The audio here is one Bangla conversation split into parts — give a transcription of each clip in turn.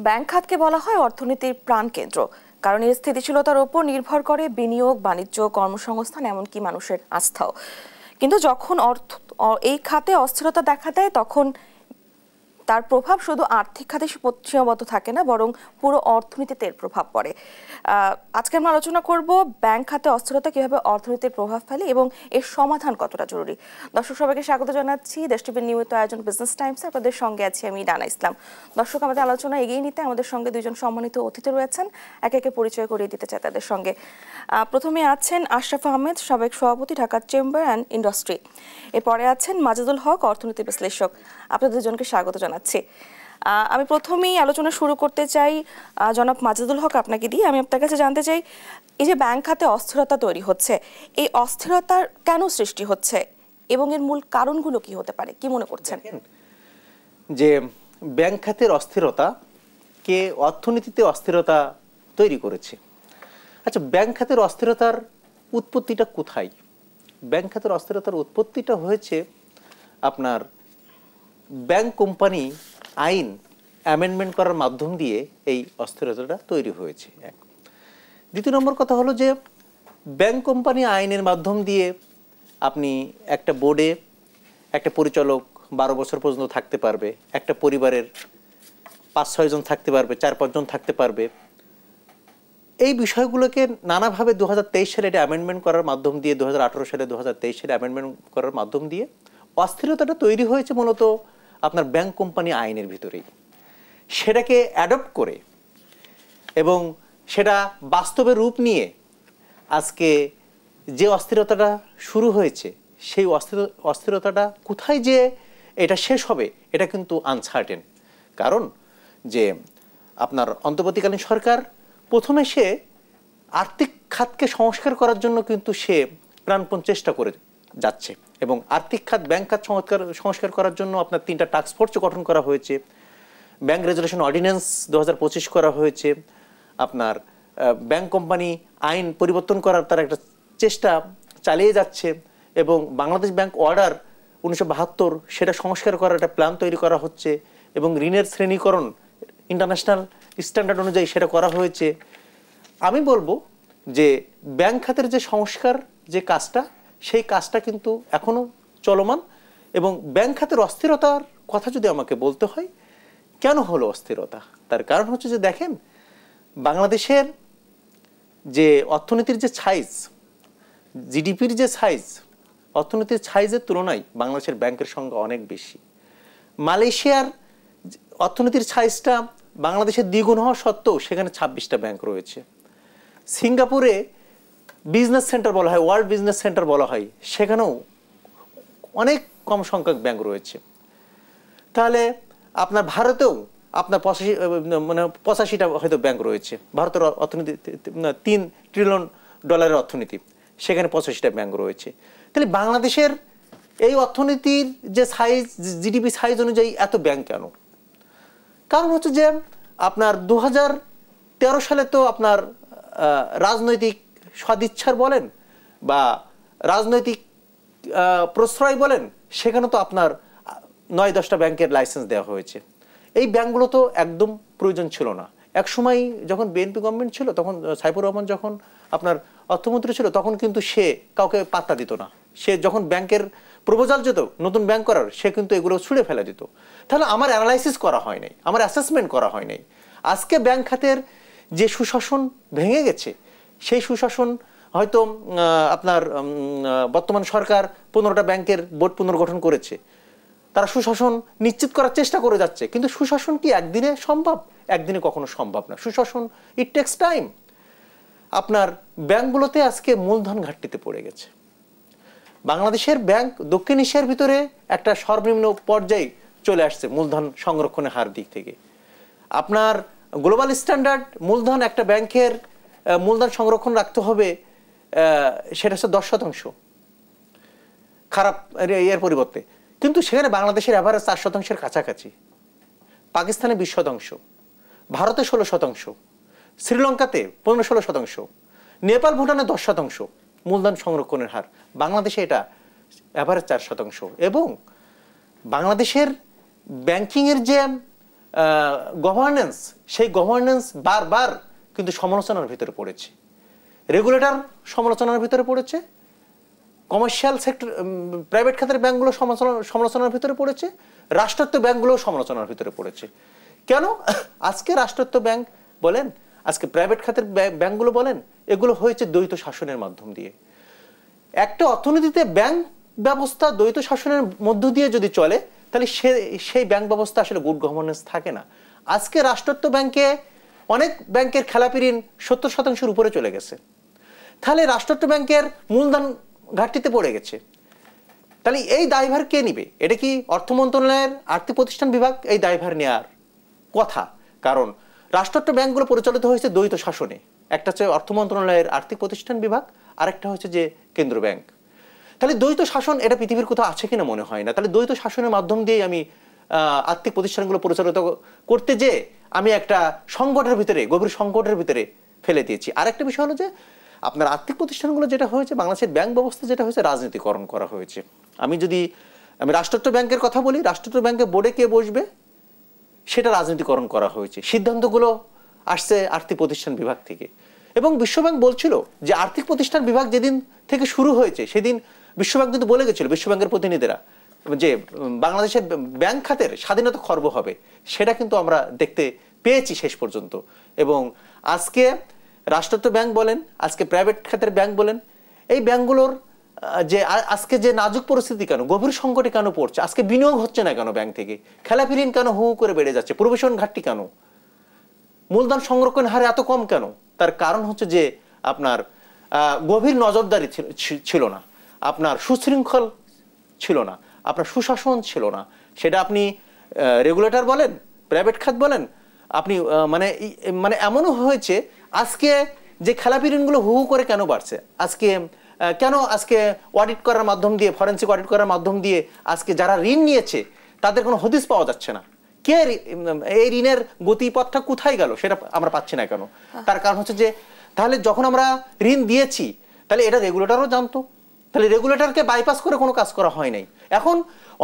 ব্যাংক খাতকে বলা হয় অর্থনীতির প্রাণকেন্দ্র, কারণ এর স্থিতিশীলতার উপর নির্ভর করে বিনিয়োগ, বাণিজ্য, কর্মসংস্থান, এমনকি মানুষের আস্থাও। কিন্তু যখন এই খাতে অস্থিরতা দেখা দেয়, তখন তার প্রভাব শুধু আর্থিক খাতে সীমাবদ্ধ থাকে না, বরং পুরো অর্থনীতিতে এর প্রভাব পড়ে। আজকে আমরা আলোচনা করব ব্যাংক খাতে অস্থিরতা কিভাবে অর্থনীতির প্রভাব ফেলে এবং এর সমাধান কতটা জরুরি। দর্শক সবাইকে স্বাগত জানাচ্ছি দেশ টিভির নিয়মিত আয়োজন বিজনেস টাইমস। আপনাদের সঙ্গে আছি আমি ডানা ইসলাম। দর্শক, আমাদের আলোচনা এগিয়ে নিতে আমাদের সঙ্গে দুইজন সম্মানিত অতিথি রয়েছেন। একে একে পরিচয় করিয়ে দিতে চাই তাদের সঙ্গে। প্রথমে আছেন আশরাফ আহমেদ, সাবেক সভাপতি, ঢাকা চেম্বার অ্যান্ড ইন্ডাস্ট্রি। এরপরে আছেন মাজেদুল হক, অর্থনীতি বিশ্লেষক। আপনাদের দুজনকে স্বাগত জানাচ্ছি। আমি প্রথমেই আলোচনা শুরু করতে চাই জনাব মাজেদুল হক, আপনাকে দিয়ে। আমি আপনার কাছে জানতে চাই, এই যে ব্যাংক খাতে অস্থিরতা তৈরি হচ্ছে, এই অস্থিরতার কেন সৃষ্টি হচ্ছে এবং এর মূল কারণগুলো কি হতে পারে, কি মনে করছেন? যে ব্যাংক খাতের অস্থিরতা কে অর্থনীতিতে অস্থিরতা তৈরি করেছে। আচ্ছা, ব্যাংক খাতের অস্থিরতার উৎপত্তিটা কোথায়? ব্যাংক খাতের অস্থিরতার উৎপত্তিটা হয়েছে আপনার ব্যাংক কোম্পানি আইন অ্যামেন্ডমেন্ট করার মাধ্যম দিয়ে এই অস্থিরতাটা তৈরি হয়েছে। এক। দ্বিতীয় নম্বর কথা হলো যে ব্যাংক কোম্পানি আইনের মাধ্যম দিয়ে আপনি একটা বোর্ডে একটা পরিচালক 12 বছর পর্যন্ত থাকতে পারবে, একটা পরিবারের 5-6 জন থাকতে পারবে, 4-5 জন থাকতে পারবে। এই বিষয়গুলোকে নানাভাবে 2023 সালে এটা অ্যামেন্ডমেন্ট করার মাধ্যম দিয়ে, 2018 সালে 2023 সালে অ্যামেন্ডমেন্ট করার মাধ্যম দিয়ে অস্থিরতাটা তৈরি হয়েছে মূলত আপনার ব্যাংক কোম্পানি আইনের ভিতরেই। সেটাকে অ্যাডপ্ট করে এবং সেটা বাস্তবে রূপ নিয়ে আজকে যে অস্থিরতাটা শুরু হয়েছে, সেই অস্থিরতাটা কোথায় যে এটা শেষ হবে এটা কিন্তু আনসার্টেন। কারণ যে আপনার অন্তর্বর্তীকালীন সরকার প্রথমে সে আর্থিক খাতকে সংস্কার করার জন্য কিন্তু সে প্রাণপণ চেষ্টা করে যাচ্ছে এবং আর্থিক খাত, ব্যাংক খাত সংস্কার করার জন্য আপনার 3টা টাস্ক ফোর্স গঠন করা হয়েছে, ব্যাংক রেজুলেশন অর্ডিন্যান্স 2025 করা হয়েছে, আপনার ব্যাংক কোম্পানি আইন পরিবর্তন করার তার একটা চেষ্টা চালিয়ে যাচ্ছে এবং বাংলাদেশ ব্যাংক অর্ডার 1972 সেটা সংস্কার করার একটা প্ল্যান তৈরি করা হচ্ছে এবং ঋণের শ্রেণীকরণ ইন্টারন্যাশনাল স্ট্যান্ডার্ড অনুযায়ী সেটা করা হয়েছে। আমি বলবো যে ব্যাংক খাতের যে সংস্কার যে কাজটা, সেই কাজটা কিন্তু এখনো চলমান এবং ব্যাংক খাতের অস্থিরতার কথা যদি আমাকে বলতে হয়, কেন হলো অস্থিরতা, তার কারণ হচ্ছে যে দেখেন, বাংলাদেশের যে অর্থনীতির যে সাইজ, জিডিপির যে সাইজ, অর্থনীতির সাইজের তুলনায় বাংলাদেশের ব্যাংকের সংখ্যা অনেক বেশি। মালয়েশিয়ার অর্থনীতির সাইজটা বাংলাদেশের দ্বিগুণ হওয়া সত্ত্বেও সেখানে 26টা ব্যাংক রয়েছে। সিঙ্গাপুরে বিজনেস সেন্টার বলা হয়, ওয়ার্ল্ড বিজনেস সেন্টার বলা হয়, সেখানেও অনেক কম সংখ্যক ব্যাংক রয়েছে। তাহলে আপনার ভারতেও আপনার 85টা হয়তো ব্যাংক রয়েছে। ভারতের অর্থনীতি $3 ট্রিলিয়ন অর্থনীতি, সেখানে 85টা ব্যাংক রয়েছে। তাহলে বাংলাদেশের এই অর্থনীতির যে সাইজ, জিডিপি সাইজ অনুযায়ী এত ব্যাংক কেন? কারণ হচ্ছে যে আপনার 2013 সালে তো আপনার রাজনৈতিক সদিচ্ছার বলেন বা রাজনৈতিক প্রশ্রয় বলেন, সেখানে তো আপনার 9-10টা ব্যাংকের লাইসেন্স দেওয়া হয়েছে। এই ব্যাংকগুলো তো একদম প্রয়োজন ছিল না। এক সময় যখন বিএনপি গভর্নমেন্ট ছিল, তখন সাইফুর রহমান যখন আপনার অর্থমন্ত্রী ছিল, তখন কিন্তু সে কাউকে পাত্তা দিত না। সে যখন ব্যাংকের প্রপোজাল যেত নতুন ব্যাংক করার, সে কিন্তু এগুলো ছুঁড়ে ফেলে দিত। তাহলে আমার অ্যানালাইসিস করা হয় নাই, আমার অ্যাসেসমেন্ট করা হয় নাই। আজকে ব্যাংক খাতের যে সুশাসন ভেঙে গেছে, সেই সুশাসন হয়তো আপনার বর্তমান সরকার 15টা ব্যাংকের বোর্ড পুনর্গঠন করেছে, তারা সুশাসন নিশ্চিত করার চেষ্টা করে যাচ্ছে। কিন্তু সুশাসন কি একদিনে সম্ভব? একদিনে কখনো সম্ভব না। সুশাসন ইট টেক্স টাইম। আপনার ব্যাংকগুলোতে আজকে মূলধন ঘাটতিতে পড়ে গেছে। বাংলাদেশের ব্যাংক দক্ষিণ এশিয়ার ভিতরে একটা সর্বনিম্ন পর্যায়ে চলে আসছে মূলধন সংরক্ষণের হার দিক থেকে। আপনার গ্লোবাল স্ট্যান্ডার্ড মূলধন, একটা ব্যাংকের মূলধন সংরক্ষণ রাখতে হবে, সেটা হচ্ছে 10% খারাপ এর পরিবর্তে। কিন্তু সেখানে বাংলাদেশের অ্যাভারেজ 4%-এর কাছাকাছি, পাকিস্তানে 20%, ভারতে 16%, শ্রীলঙ্কাতে 15-16%, নেপাল ভুটানে 10% মূলধন সংরক্ষণের হার। বাংলাদেশে এটা অ্যাভারেজ 4%। এবং বাংলাদেশের ব্যাংকিংয়ের যে গভর্নেন্স, সেই গভর্নেন্স বারবার কিন্তু সমালোচনার ভিতরে পড়েছে। রেগুলেটর সমালোচনার ভিতরে পড়েছে, কমার্শিয়াল সেক্টর প্রাইভেট খাতের ব্যাংকগুলো সমালোচনার ভিতরে পড়েছে, রাষ্ট্রায়ত্ত ব্যাংকগুলো সমালোচনার ভিতরে পড়েছে। কেন? আজকে রাষ্ট্রায়ত্ত ব্যাংক বলেন, আজকে প্রাইভেট খাতের ব্যাংকগুলো বলেন, এগুলো হয়েছে দ্বৈত শাসনের মাধ্যম দিয়ে। একটা অর্থনীতিতে ব্যাংক ব্যবস্থা দ্বৈত শাসনের মধ্য দিয়ে যদি চলে, তাহলে সেই ব্যাংক ব্যবস্থা আসলে গুড গভর্নেন্স থাকে না। আজকে রাষ্ট্রায়ত্ত ব্যাংকে অনেক ব্যাংকের খেলাপি ঋণ 70% উপরে চলে গেছে। তাহলে রাষ্ট্রায়ত্ত ব্যাংকের মূলধন ঘাটতিতে পড়ে গেছে। তাহলে এই দায়ভার কে নিবে? এটা কি অর্থ মন্ত্রণালয়ের আর্থিক প্রতিষ্ঠান বিভাগ এই দায়ভার নেওয়ার কথা? কারণ রাষ্ট্রায়ত্ত ব্যাংকগুলো পরিচালিত হয়েছে দ্বৈত শাসনে। একটা হচ্ছে অর্থ মন্ত্রণালয়ের আর্থিক প্রতিষ্ঠান বিভাগ, আরেকটা হচ্ছে যে কেন্দ্র ব্যাংক। তাহলে দ্বৈত শাসন এটা পৃথিবীর কোথাও আছে কিনা মনে হয় না। তাহলে দ্বৈত শাসনের মাধ্যম দিয়ে আমি আর্থিক প্রতিষ্ঠানগুলো পরিচালিত করতে যে আমি একটা সংকটের ভিতরে, গভীর সংকটের ভিতরে ফেলে দিয়েছি। আরেকটা বিষয় হলো যে আপনার আর্থিক প্রতিষ্ঠানগুলো যেটা হয়েছে, বাংলাদেশের ব্যাংক ব্যবস্থা যেটা হয়েছে, রাজনীতিকরণ করা হয়েছে। আমি রাষ্ট্রায়ত্ত ব্যাংকের কথা বলি, রাষ্ট্রায়ত্ত ব্যাংকের বোর্ডে কে বসবে সেটা রাজনীতিকরণ করা হয়েছে। সিদ্ধান্তগুলো আসছে আর্থিক প্রতিষ্ঠান বিভাগ থেকে। এবং বিশ্বব্যাংক বলছিল যে আর্থিক প্রতিষ্ঠান বিভাগ যেদিন থেকে শুরু হয়েছে, সেদিন বিশ্বব্যাংক কিন্তু বলে গেছিল, বিশ্বব্যাংকের প্রতিনিধিরা, যে বাংলাদেশের ব্যাংক খাতের স্বাধীনতা খর্ব হবে। সেটা কিন্তু আমরা দেখতে পেয়েছি শেষ পর্যন্ত। এবং আজকে রাষ্ট্রায়ত্ত ব্যাংক বলেন, আজকে প্রাইভেট খাতের ব্যাংক বলেন, এই ব্যাংকগুলোর যে আজকে যে নাজুক পরিস্থিতি কেন, গভীর সংকটে কেন পড়ছে, আজকে বিনিয়োগ হচ্ছে না কেন ব্যাংক থেকে, খেলাপি ঋণ কেন হু করে বেড়ে যাচ্ছে, প্রবেশন ঘাটতি কেন, মূলধন সংরক্ষণ হারে এত কম কেন? তার কারণ হচ্ছে যে আপনার গভীর নজরদারি ছিল না, আপনার সুশৃঙ্খল ছিল না, আপনার সুশাসন ছিল না। সেটা আপনি রেগুলেটর বলেন, প্রাইভেট খাত বলেন, আপনি মানে এমনও হয়েছে আজকে যে খেলাপি ঋণগুলো হু করে কেন বাড়ছে, আজকে অডিট করার মাধ্যম দিয়ে, ফরেন্সিক অডিট করার মাধ্যম দিয়ে আজকে যারা ঋণ নিয়েছে তাদের কোনো হদিস পাওয়া যাচ্ছে না। কে এই ঋণের গতিপথটা কোথায় গেল সেটা আমরা পাচ্ছি না কেন? তার কারণ হচ্ছে যে তাহলে যখন আমরা ঋণ দিয়েছি, তাহলে এটা রেগুলেটরও জানতো, তাহলে রেগুলেটরকে বাইপাস করে কোনো কাজ করা হয় নাই। এখন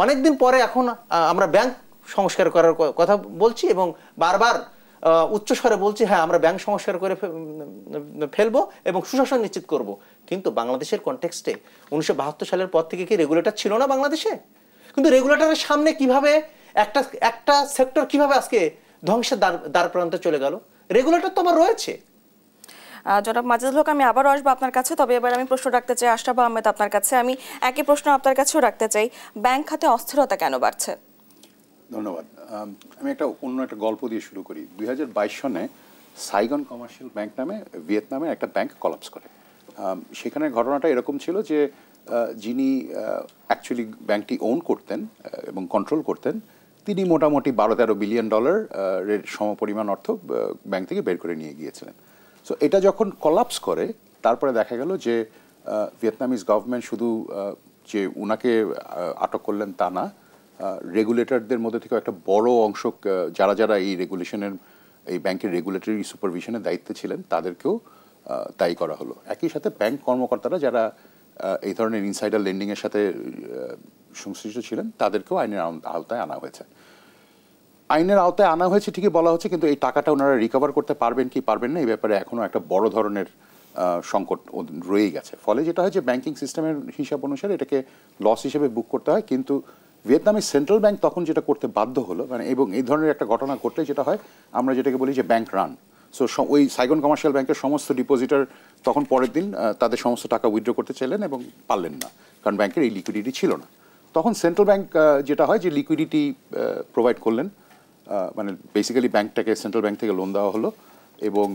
অনেকদিন পরে এখন আমরা ব্যাংক সংস্কার করার কথা বলছি এবং বারবার উচ্চস্বরে বলছি, হ্যাঁ আমরা ব্যাংক সংস্কার করে ফেলবো এবং সুশাসন নিশ্চিত করব। কিন্তু বাংলাদেশের কনটেক্সটে 1972 সালের পর থেকে কি রেগুলেটর ছিল না বাংলাদেশে? কিন্তু রেগুলেটরের সামনে কিভাবে একটা সেক্টর কিভাবে আজকে ধ্বংসের দ্বার প্রান্তে চলে গেল? রেগুলেটর তো আমার রয়েছে। জনাব মাজেদুল হক, আমি আবারও আসবো আপনার কাছে, তবে এবার আমি প্রশ্ন রাখতে চাই আশরাফ আহমেদ আপনার কাছে। আমি একই প্রশ্ন আপনার কাছেও রাখতে চাই, ব্যাংক খাতে অস্থিরতা কেন বাড়ছে? ধন্যবাদ। আমি অন্য একটা গল্প দিয়ে শুরু করি। 2022 সনে সাইগন কমার্শিয়াল ব্যাংক নামে ভিয়েতনামে একটা ব্যাংক কলাপস করে। সেখানে ঘটনাটা এরকম ছিল যে যিনি অ্যাকচুয়ালি ব্যাংকটি ওন করতেন এবং কন্ট্রোল করতেন, তিনি মোটামুটি $12-13 বিলিয়ন এর সমপরিমাণ অর্থ ব্যাংক থেকে বের করে নিয়ে গিয়েছিলেন। সো এটা যখন কলাপস করে, তারপরে দেখা গেল যে ভিয়েতনামিজ গভর্নমেন্ট শুধু যে উনাকে আটক করলেন তা না, রেগুলেটরদের মধ্যে থেকে একটা বড় অংশ যারা এই এই ব্যাংকের রেগুলেটরি সুপারভিশনের দায়িত্বে ছিলেন তাদেরকেও দায়ী করা হলো। একই সাথে ব্যাংক কর্মকর্তারা যারা এই ধরনের ইনসাইডার লেন্ডিংয়ের সাথে সংশ্লিষ্ট ছিলেন তাদেরকেও আইনের আওতায় আনা হয়েছে। আইনের আওতায় আনা হয়েছে ঠিকই বলা হচ্ছে, কিন্তু এই টাকাটা ওনারা রিকভার করতে পারবেন কি পারবেন না এই ব্যাপারে এখনও একটা বড় ধরনের সংকট রয়েই গেছে। ফলে যেটা হয় যে ব্যাংকিং সিস্টেমের হিসাব অনুসারে এটাকে লস হিসেবে বুক করতে হয়, কিন্তু ভিয়েতনামের সেন্ট্রাল ব্যাংক তখন যেটা করতে বাধ্য হলো, এবং এই ধরনের একটা ঘটনা ঘটলে যেটা হয় আমরা যেটাকে বলি যে ব্যাংক রান। সো ওই সাইগন কমার্শিয়াল ব্যাংকের সমস্ত ডিপোজিটার তখন পরের দিন তাদের সমস্ত টাকা উইথড্র করতে চাইলেন এবং পারলেন না, কারণ ব্যাংকের এই লিকুইডিটি ছিল না। তখন সেন্ট্রাল ব্যাংক যেটা হয় যে লিকুইডিটি প্রোভাইড করলেন, বেসিক্যালি ব্যাংকটাকে সেন্ট্রাল ব্যাংক থেকে লোন দেওয়া হলো এবং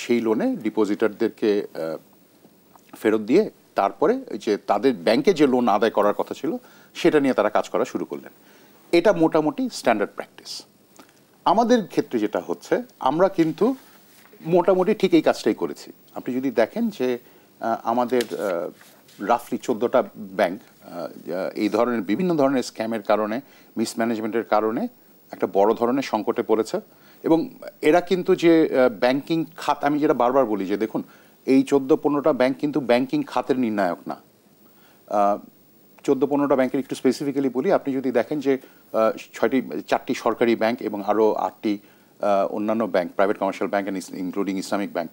সেই লোনে ডিপোজিটারদেরকে ফেরত দিয়ে তারপরে যে তাদের ব্যাংকে যে লোন আদায় করার কথা ছিল সেটা নিয়ে তারা কাজ করা শুরু করলেন। এটা মোটামুটি স্ট্যান্ডার্ড প্র্যাকটিস। আমাদের ক্ষেত্রে যেটা হচ্ছে, আমরা কিন্তু মোটামুটি ঠিক এই কাজটাই করেছি। আপনি যদি দেখেন যে আমাদের রাফলি 14টা ব্যাংক এই ধরনের বিভিন্ন ধরনের স্ক্যামের কারণে, মিসম্যানেজমেন্টের কারণে একটা বড় ধরনের সংকটে পড়েছে। এবং এরা কিন্তু যে ব্যাংকিং খাত, আমি যেটা বারবার বলি যে দেখুন এই 14-15টা ব্যাংক কিন্তু ব্যাংকিং খাতের নির্ণায়ক না। 14-15টা ব্যাংকের একটু স্পেসিফিক্যালি বলি। আপনি যদি দেখেন যে 4টি সরকারি ব্যাংক এবং আরও 8টি অন্যান্য bank, private commercial bank including Islamic bank,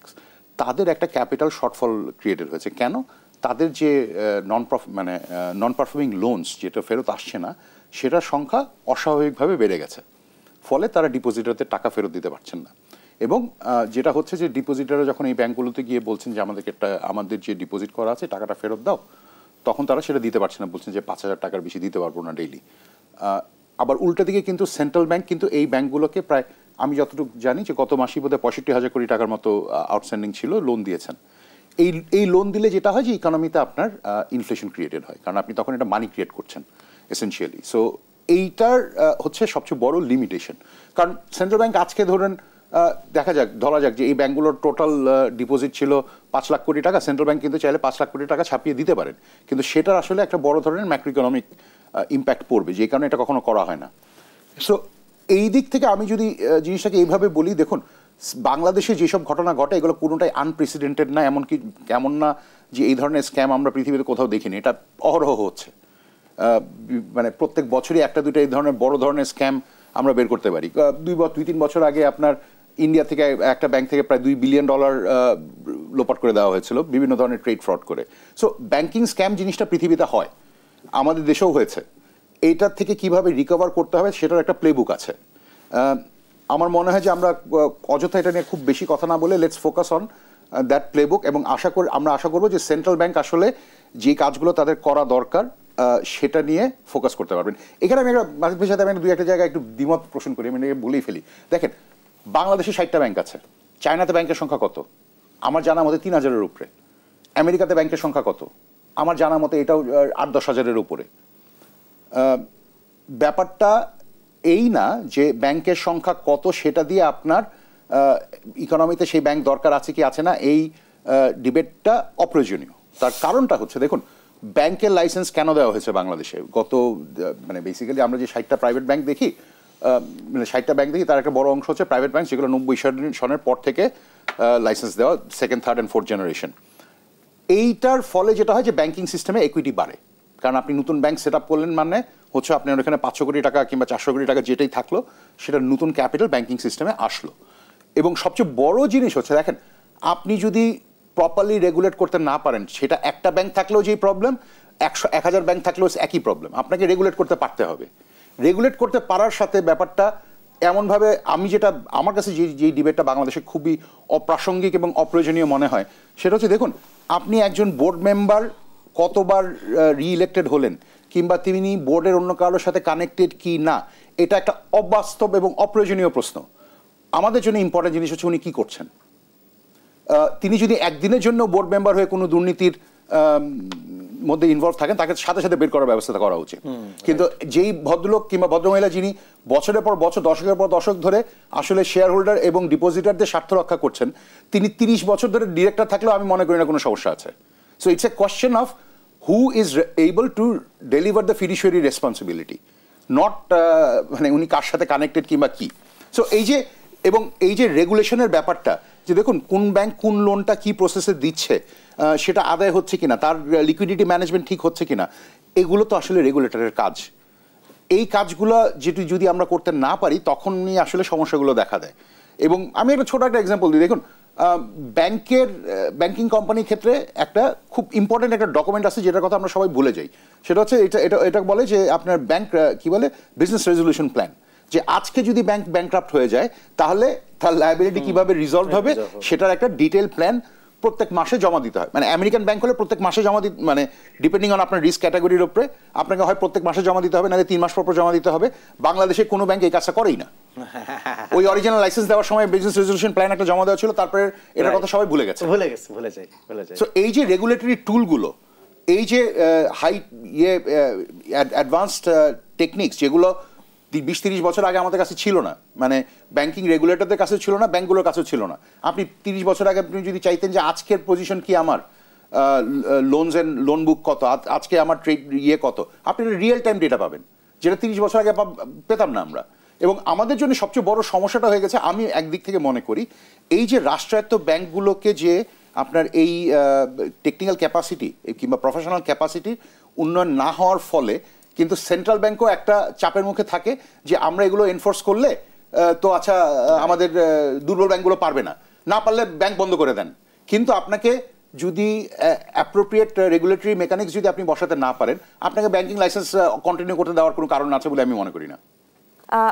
তাদের একটা ক্যাপিটাল শর্টফল ক্রিয়েটেড হয়েছে। কেন? তাদের যে নন পারফর্মিং লোনস যেটা ফেরত আসছে না, সেটার সংখ্যা অস্বাভাবিকভাবে বেড়ে গেছে। ফলে তারা ডিপোজিটারদের টাকা ফেরত দিতে পারছেন না। এবং যেটা হচ্ছে যে ডিপোজিটাররা যখন এই ব্যাংকগুলোতে গিয়ে বলছেন যে আমাদের যে ডিপোজিট করা আছে টাকাটা ফেরত দাও, তখন তারা সেটা দিতে পারছে না, বলছেন যে 5,000 টাকার বেশি দিতে পারবো না ডেইলি। আবার উল্টা দিকে কিন্তু সেন্ট্রাল ব্যাংক কিন্তু এই ব্যাংকগুলোকে প্রায়, আমি যতটুকু জানি যে গত মাসেই বোধহয় 65,000 কোটি টাকার মতো আউটস্ট্যান্ডিং ছিল, লোন দিয়েছেন। এই লোন দিলে যেটা হয় যে ইকোনমিতে আপনার ইনফ্লেশন ক্রিয়েটেড হয়, কারণ আপনি তখন এটা মানি ক্রিয়েট করছেন এসেনশিয়ালি। সো এইটার হচ্ছে সবচেয়ে বড় লিমিটেশন। কারণ সেন্ট্রাল ব্যাংক আজকে ধরা যাক যে এই ব্যাংকগুলোর টোটাল ডিপোজিট ছিল 5 লাখ কোটি টাকা, সেন্ট্রাল ব্যাংক কিন্তু চাইলে 5 লাখ কোটি টাকা ছাপিয়ে দিতে পারেন, কিন্তু সেটার আসলে একটা বড় ধরনের ম্যাক্রো ইকোনমিক ইম্প্যাক্ট পড়বে, যে কারণে এটা কখনো করা হয় না। সো এই দিক থেকে আমি যদি জিনিসটাকে এইভাবে বলি, দেখুন বাংলাদেশে যেসব ঘটনা ঘটে এগুলো কোনোটাই আনপ্রেসিডেন্টেড না, এমন না যে এই ধরনের স্ক্যাম আমরা পৃথিবীতে কোথাও দেখিনি। এটা অহরহ হচ্ছে, মানে প্রত্যেক বছরই একটা দুটো এই ধরনের বড় ধরনের স্ক্যাম আমরা বের করতে পারি। 2-3 বছর আগে আপনার ইন্ডিয়া থেকে একটা ব্যাংক থেকে প্রায় $2 বিলিয়ন লোপাট করে দেওয়া হয়েছিল বিভিন্ন ধরনের ট্রেড ফ্রড করে। সো ব্যাংকিং স্ক্যাম জিনিসটা পৃথিবীতে হয়, আমাদের দেশেও হয়েছে। এইটার থেকে কিভাবে রিকভার করতে হবে সেটার একটা প্লেবুক আছে। আমার মনে হয় যে আমরা অযথা এটা নিয়ে খুব বেশি কথা না বলে let's focus on that playbook, এবং আমরা আশা করবো যে সেন্ট্রাল ব্যাংক আসলে যে কাজগুলো তাদের করা দরকার সেটা নিয়ে ফোকাস করতে পারবেন। এখানে আমি মাসুদের সাথে আমি 2-1 জায়গায় একটু দ্বিমত পোষণ করি, আমি বলেই ফেলি। দেখেন, বাংলাদেশে 60টা ব্যাংক আছে, চায়নাতে ব্যাংকের সংখ্যা কত? আমার জানা মতে 3,000-এর উপরে। আমেরিকাতে ব্যাংকের সংখ্যা কত? আমার জানা মতে এটাও 8-10 হাজারের উপরে। ব্যাপারটা এই না যে ব্যাংকের সংখ্যা কত সেটা দিয়ে আপনার ইকোনমিতে সেই ব্যাংক দরকার আছে কি আছে না, এই ডিবেটটা অপ্রয়োজনীয়। তার কারণটা হচ্ছে, দেখুন ব্যাংকের লাইসেন্স কেন দেওয়া হয়েছে বাংলাদেশে? বেসিক্যালি আমরা যে 60টা প্রাইভেট ব্যাংক দেখি, 60টা ব্যাংক দেখি, তার একটা বড় অংশ হচ্ছে প্রাইভেট ব্যাংক, যেগুলো 90 সনের পর থেকে লাইসেন্স দেওয়া, 2nd, 3rd and 4th generation. এইটার ফলে যেটা হয় যে ব্যাংকিং সিস্টেমে ইকুইটি বাড়ে, কারণ আপনি নতুন ব্যাংক সেট আপ করলেন মানে হচ্ছে আপনার ওখানে 500 কোটি টাকা কিংবা 400 কোটি টাকা যেটাই থাকলো সেটা নতুন ক্যাপিটাল ব্যাংকিং সিস্টেমে আসলো। এবং সবচেয়ে বড় জিনিস হচ্ছে, দেখেন আপনি যদি প্রপারলি রেগুলেট করতে না পারেন, সেটা একটা ব্যাংক থাকলেও যেই প্রবলেম, 1000 ব্যাংক থাকলেও একই প্রবলেম। আপনাকে রেগুলেট করতে পারতে হবে। রেগুলেট করতে পারার সাথে ব্যাপারটা এমনভাবে, আমার কাছে যে ডিবেটটা বাংলাদেশে খুবই অপ্রাসঙ্গিক এবং অপ্রয়োজনীয় মনে হয়, সেটা হচ্ছে, দেখুন আপনি একজন বোর্ড মেম্বার কতবার রিইলেক্টেড হলেন, কিংবা তিনি বোর্ডের অন্য কারোর সাথে কানেক্টেড কি না, এটা একটা অবাস্তব এবং অপ্রয়োজনীয় প্রশ্ন। আমাদের জন্য ইম্পর্টেন্ট জিনিস হচ্ছে উনি কি করছেন। তিনি যদি একদিনের জন্য বোর্ড মেম্বার হয়ে কোনো দুর্নীতির মধ্যে ইনভলভ থাকেন, তাকে সাথে সাথে বের করার ব্যবস্থা করা উচিত। কিন্তু যেই ভদ্রলোক কিংবা ভদ্রমহিলা যিনি বছরের পর বছর, দশকের পর দশক ধরে আসলে শেয়ার হোল্ডার এবং ডিপোজিটারদের স্বার্থ রক্ষা করছেন, তিনি 30 বছর ধরে ডিরেক্টর থাকলেও আমি মনে করি না কোনো সমস্যা আছে। So it's a question of who is able to deliver the ফিডুশিয়ারি responsibility, not মানে উনি কার সাথে কানেক্টেড কিংবা কি। সো এই যে রেগুলেশনের ব্যাপারটা, যে দেখুন কোন ব্যাংক কোন লোনটা কি প্রসেসে দিচ্ছে, সেটা আদায় হচ্ছে কিনা, তার লিকুইডিটি ম্যানেজমেন্ট ঠিক হচ্ছে কিনা, এগুলো তো আসলে রেগুলেটরের কাজ। এই কাজগুলো যদি আমরা করতে না পারি, তখনই আসলে সমস্যাগুলো দেখা দেয়। এবং আমি একটা ছোট একটা এক্সাম্পল দিই। দেখুন ব্যাংকিং কোম্পানির ক্ষেত্রে একটা খুব ইম্পর্টেন্ট একটা ডকুমেন্ট আছে যেটার কথা আমরা সবাই ভুলে যাই। সেটা হচ্ছে এটা বলে যে আপনার ব্যাংক কি বলে, বিজনেস রেজলিউশন প্ল্যান। যে আজকে যদি ব্যাংক ব্যাংক্রাপ্ট হয়ে যায়, তাহলে তার লায়াবিলিটি কিভাবে রিজলভ হবে সেটার একটা ডিটেইল প্ল্যান প্রত্যেক মাসে জমা দিতে হয়। মানে আমেরিকান ব্যাংক হলে প্রত্যেক মাসে জমা দিতে, মানে ডিপেন্ডিং অন আপনার রিস্ক ক্যাটাগরির উপরে আপনাকে হয় প্রত্যেক মাসে জমা দিতে হবে, নাহলে 3 মাস পর জমা দিতে হবে। বাংলাদেশে কোনো ব্যাংক এই কাজটা করেই না। ওই অরিজিনাল লাইসেন্স দেওয়ার সময় বিজনেস রেজলিউশন প্ল্যান একটা জমা দেওয়া ছিল, তারপরে এটার কথা সবাই ভুলে গেছে। সো এই যে রেগুলেটরি টুলগুলো, এই যে অ্যাডভান্সড টেকনিক্স, যেগুলো 20-30 বছর আগে আমাদের কাছে ছিল না, মানে ব্যাংকিং রেগুলেটরদের কাছে ছিল না, ব্যাংকগুলোর কাছেও ছিল না। আপনি 30 বছর আগে আপনি যদি চাইতেন যে আজকের পজিশন কি, আমার লোন বুক কত, আজকে আমার ট্রেড কত, আপনি রিয়েল টাইম ডেটা পাবেন, যেটা 30 বছর আগে পেতাম না আমরা। এবং আমাদের জন্য সবচেয়ে বড় সমস্যাটা হয়ে গেছে, আমি একদিক থেকে মনে করি, এই যে রাষ্ট্রায়ত্ত ব্যাংকগুলোকে যে আপনার এই টেকনিক্যাল ক্যাপাসিটি কিংবা প্রফেশনাল ক্যাপাসিটি উন্নয়ন না হওয়ার ফলে কিন্তু সেন্ট্রাল ব্যাংকও একটা চাপের মুখে থাকে যে আমরা এগুলো এনফোর্স করলে তো আচ্ছা আমাদের দুর্বল ব্যাংকগুলো পারবে না, না পারলে ব্যাংক বন্ধ করে দেন। কিন্তু আপনাকে যদি অ্যাপ্রোপ্রিয়েট রেগুলেটরি মেকানিক্স যদি আপনি বসাতে না পারেন, আপনাকে ব্যাংকিং লাইসেন্স কন্টিনিউ করতে দেওয়ার কোনো কারণ আছে বলে আমি মনে করি না।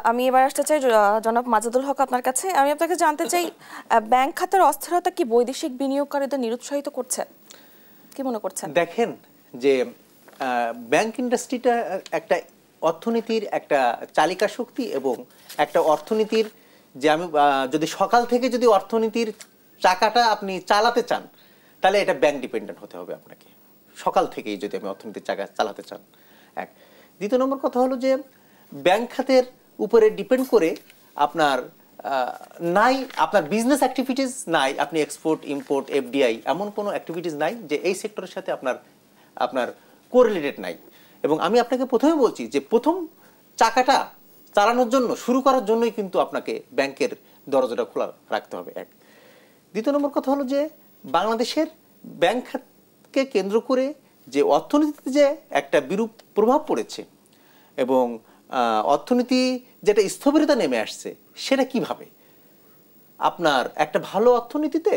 আমি এবার আসতে চাই জনাব মাজেদুল হক আপনার কাছে। আমি আপনাকে জানতে চাই, ব্যাংক খাতের অস্থিরতা কি বৈদেশিক বিনিয়োগকারীদের নিরুৎসাহিত করছে, কি মনে করছেন? দেখেন যে ব্যাংক ইন্ডাস্ট্রিটা একটা অর্থনীতির একটা চালিকা শক্তি এবং একটা অর্থনীতির যে আমি যদি সকাল থেকে যদি অর্থনীতির চাকাটা আপনি চালাতে চান তাহলে এটা ব্যাংক ডিপেন্ডেন্ট হতে হবে আপনাকে, সকাল থেকেই যদি আমি অর্থনীতির চাকা চালাতে চান। এক দ্বিতীয় নম্বর কথা হলো যে ব্যাংক খাতের উপরে ডিপেন্ড করে আপনার নাই, আপনার বিজনেস অ্যাক্টিভিটিস নাই, আপনি এক্সপোর্ট ইম্পোর্ট এফডিআই এমন কোনো অ্যাক্টিভিটিস নাই যে এই সেক্টরের সাথে আপনার কোরিলেটেড নাই। এবং আমি আপনাকে প্রথমে বলছি যে প্রথম চাকাটা চালানোর জন্য, শুরু করার জন্যই কিন্তু আপনাকে ব্যাংকের দরজাটা খোলা রাখতে হবে। এক দ্বিতীয় নম্বর কথা হলো যে বাংলাদেশের ব্যাংক খাতকে কেন্দ্র করে যে অর্থনীতিতে যে একটা বিরূপ প্রভাব পড়েছে এবং অর্থনীতি যেটা স্থবিরতা নেমে আসছে, সেটা কিভাবে? আপনার একটা ভালো অর্থনীতিতে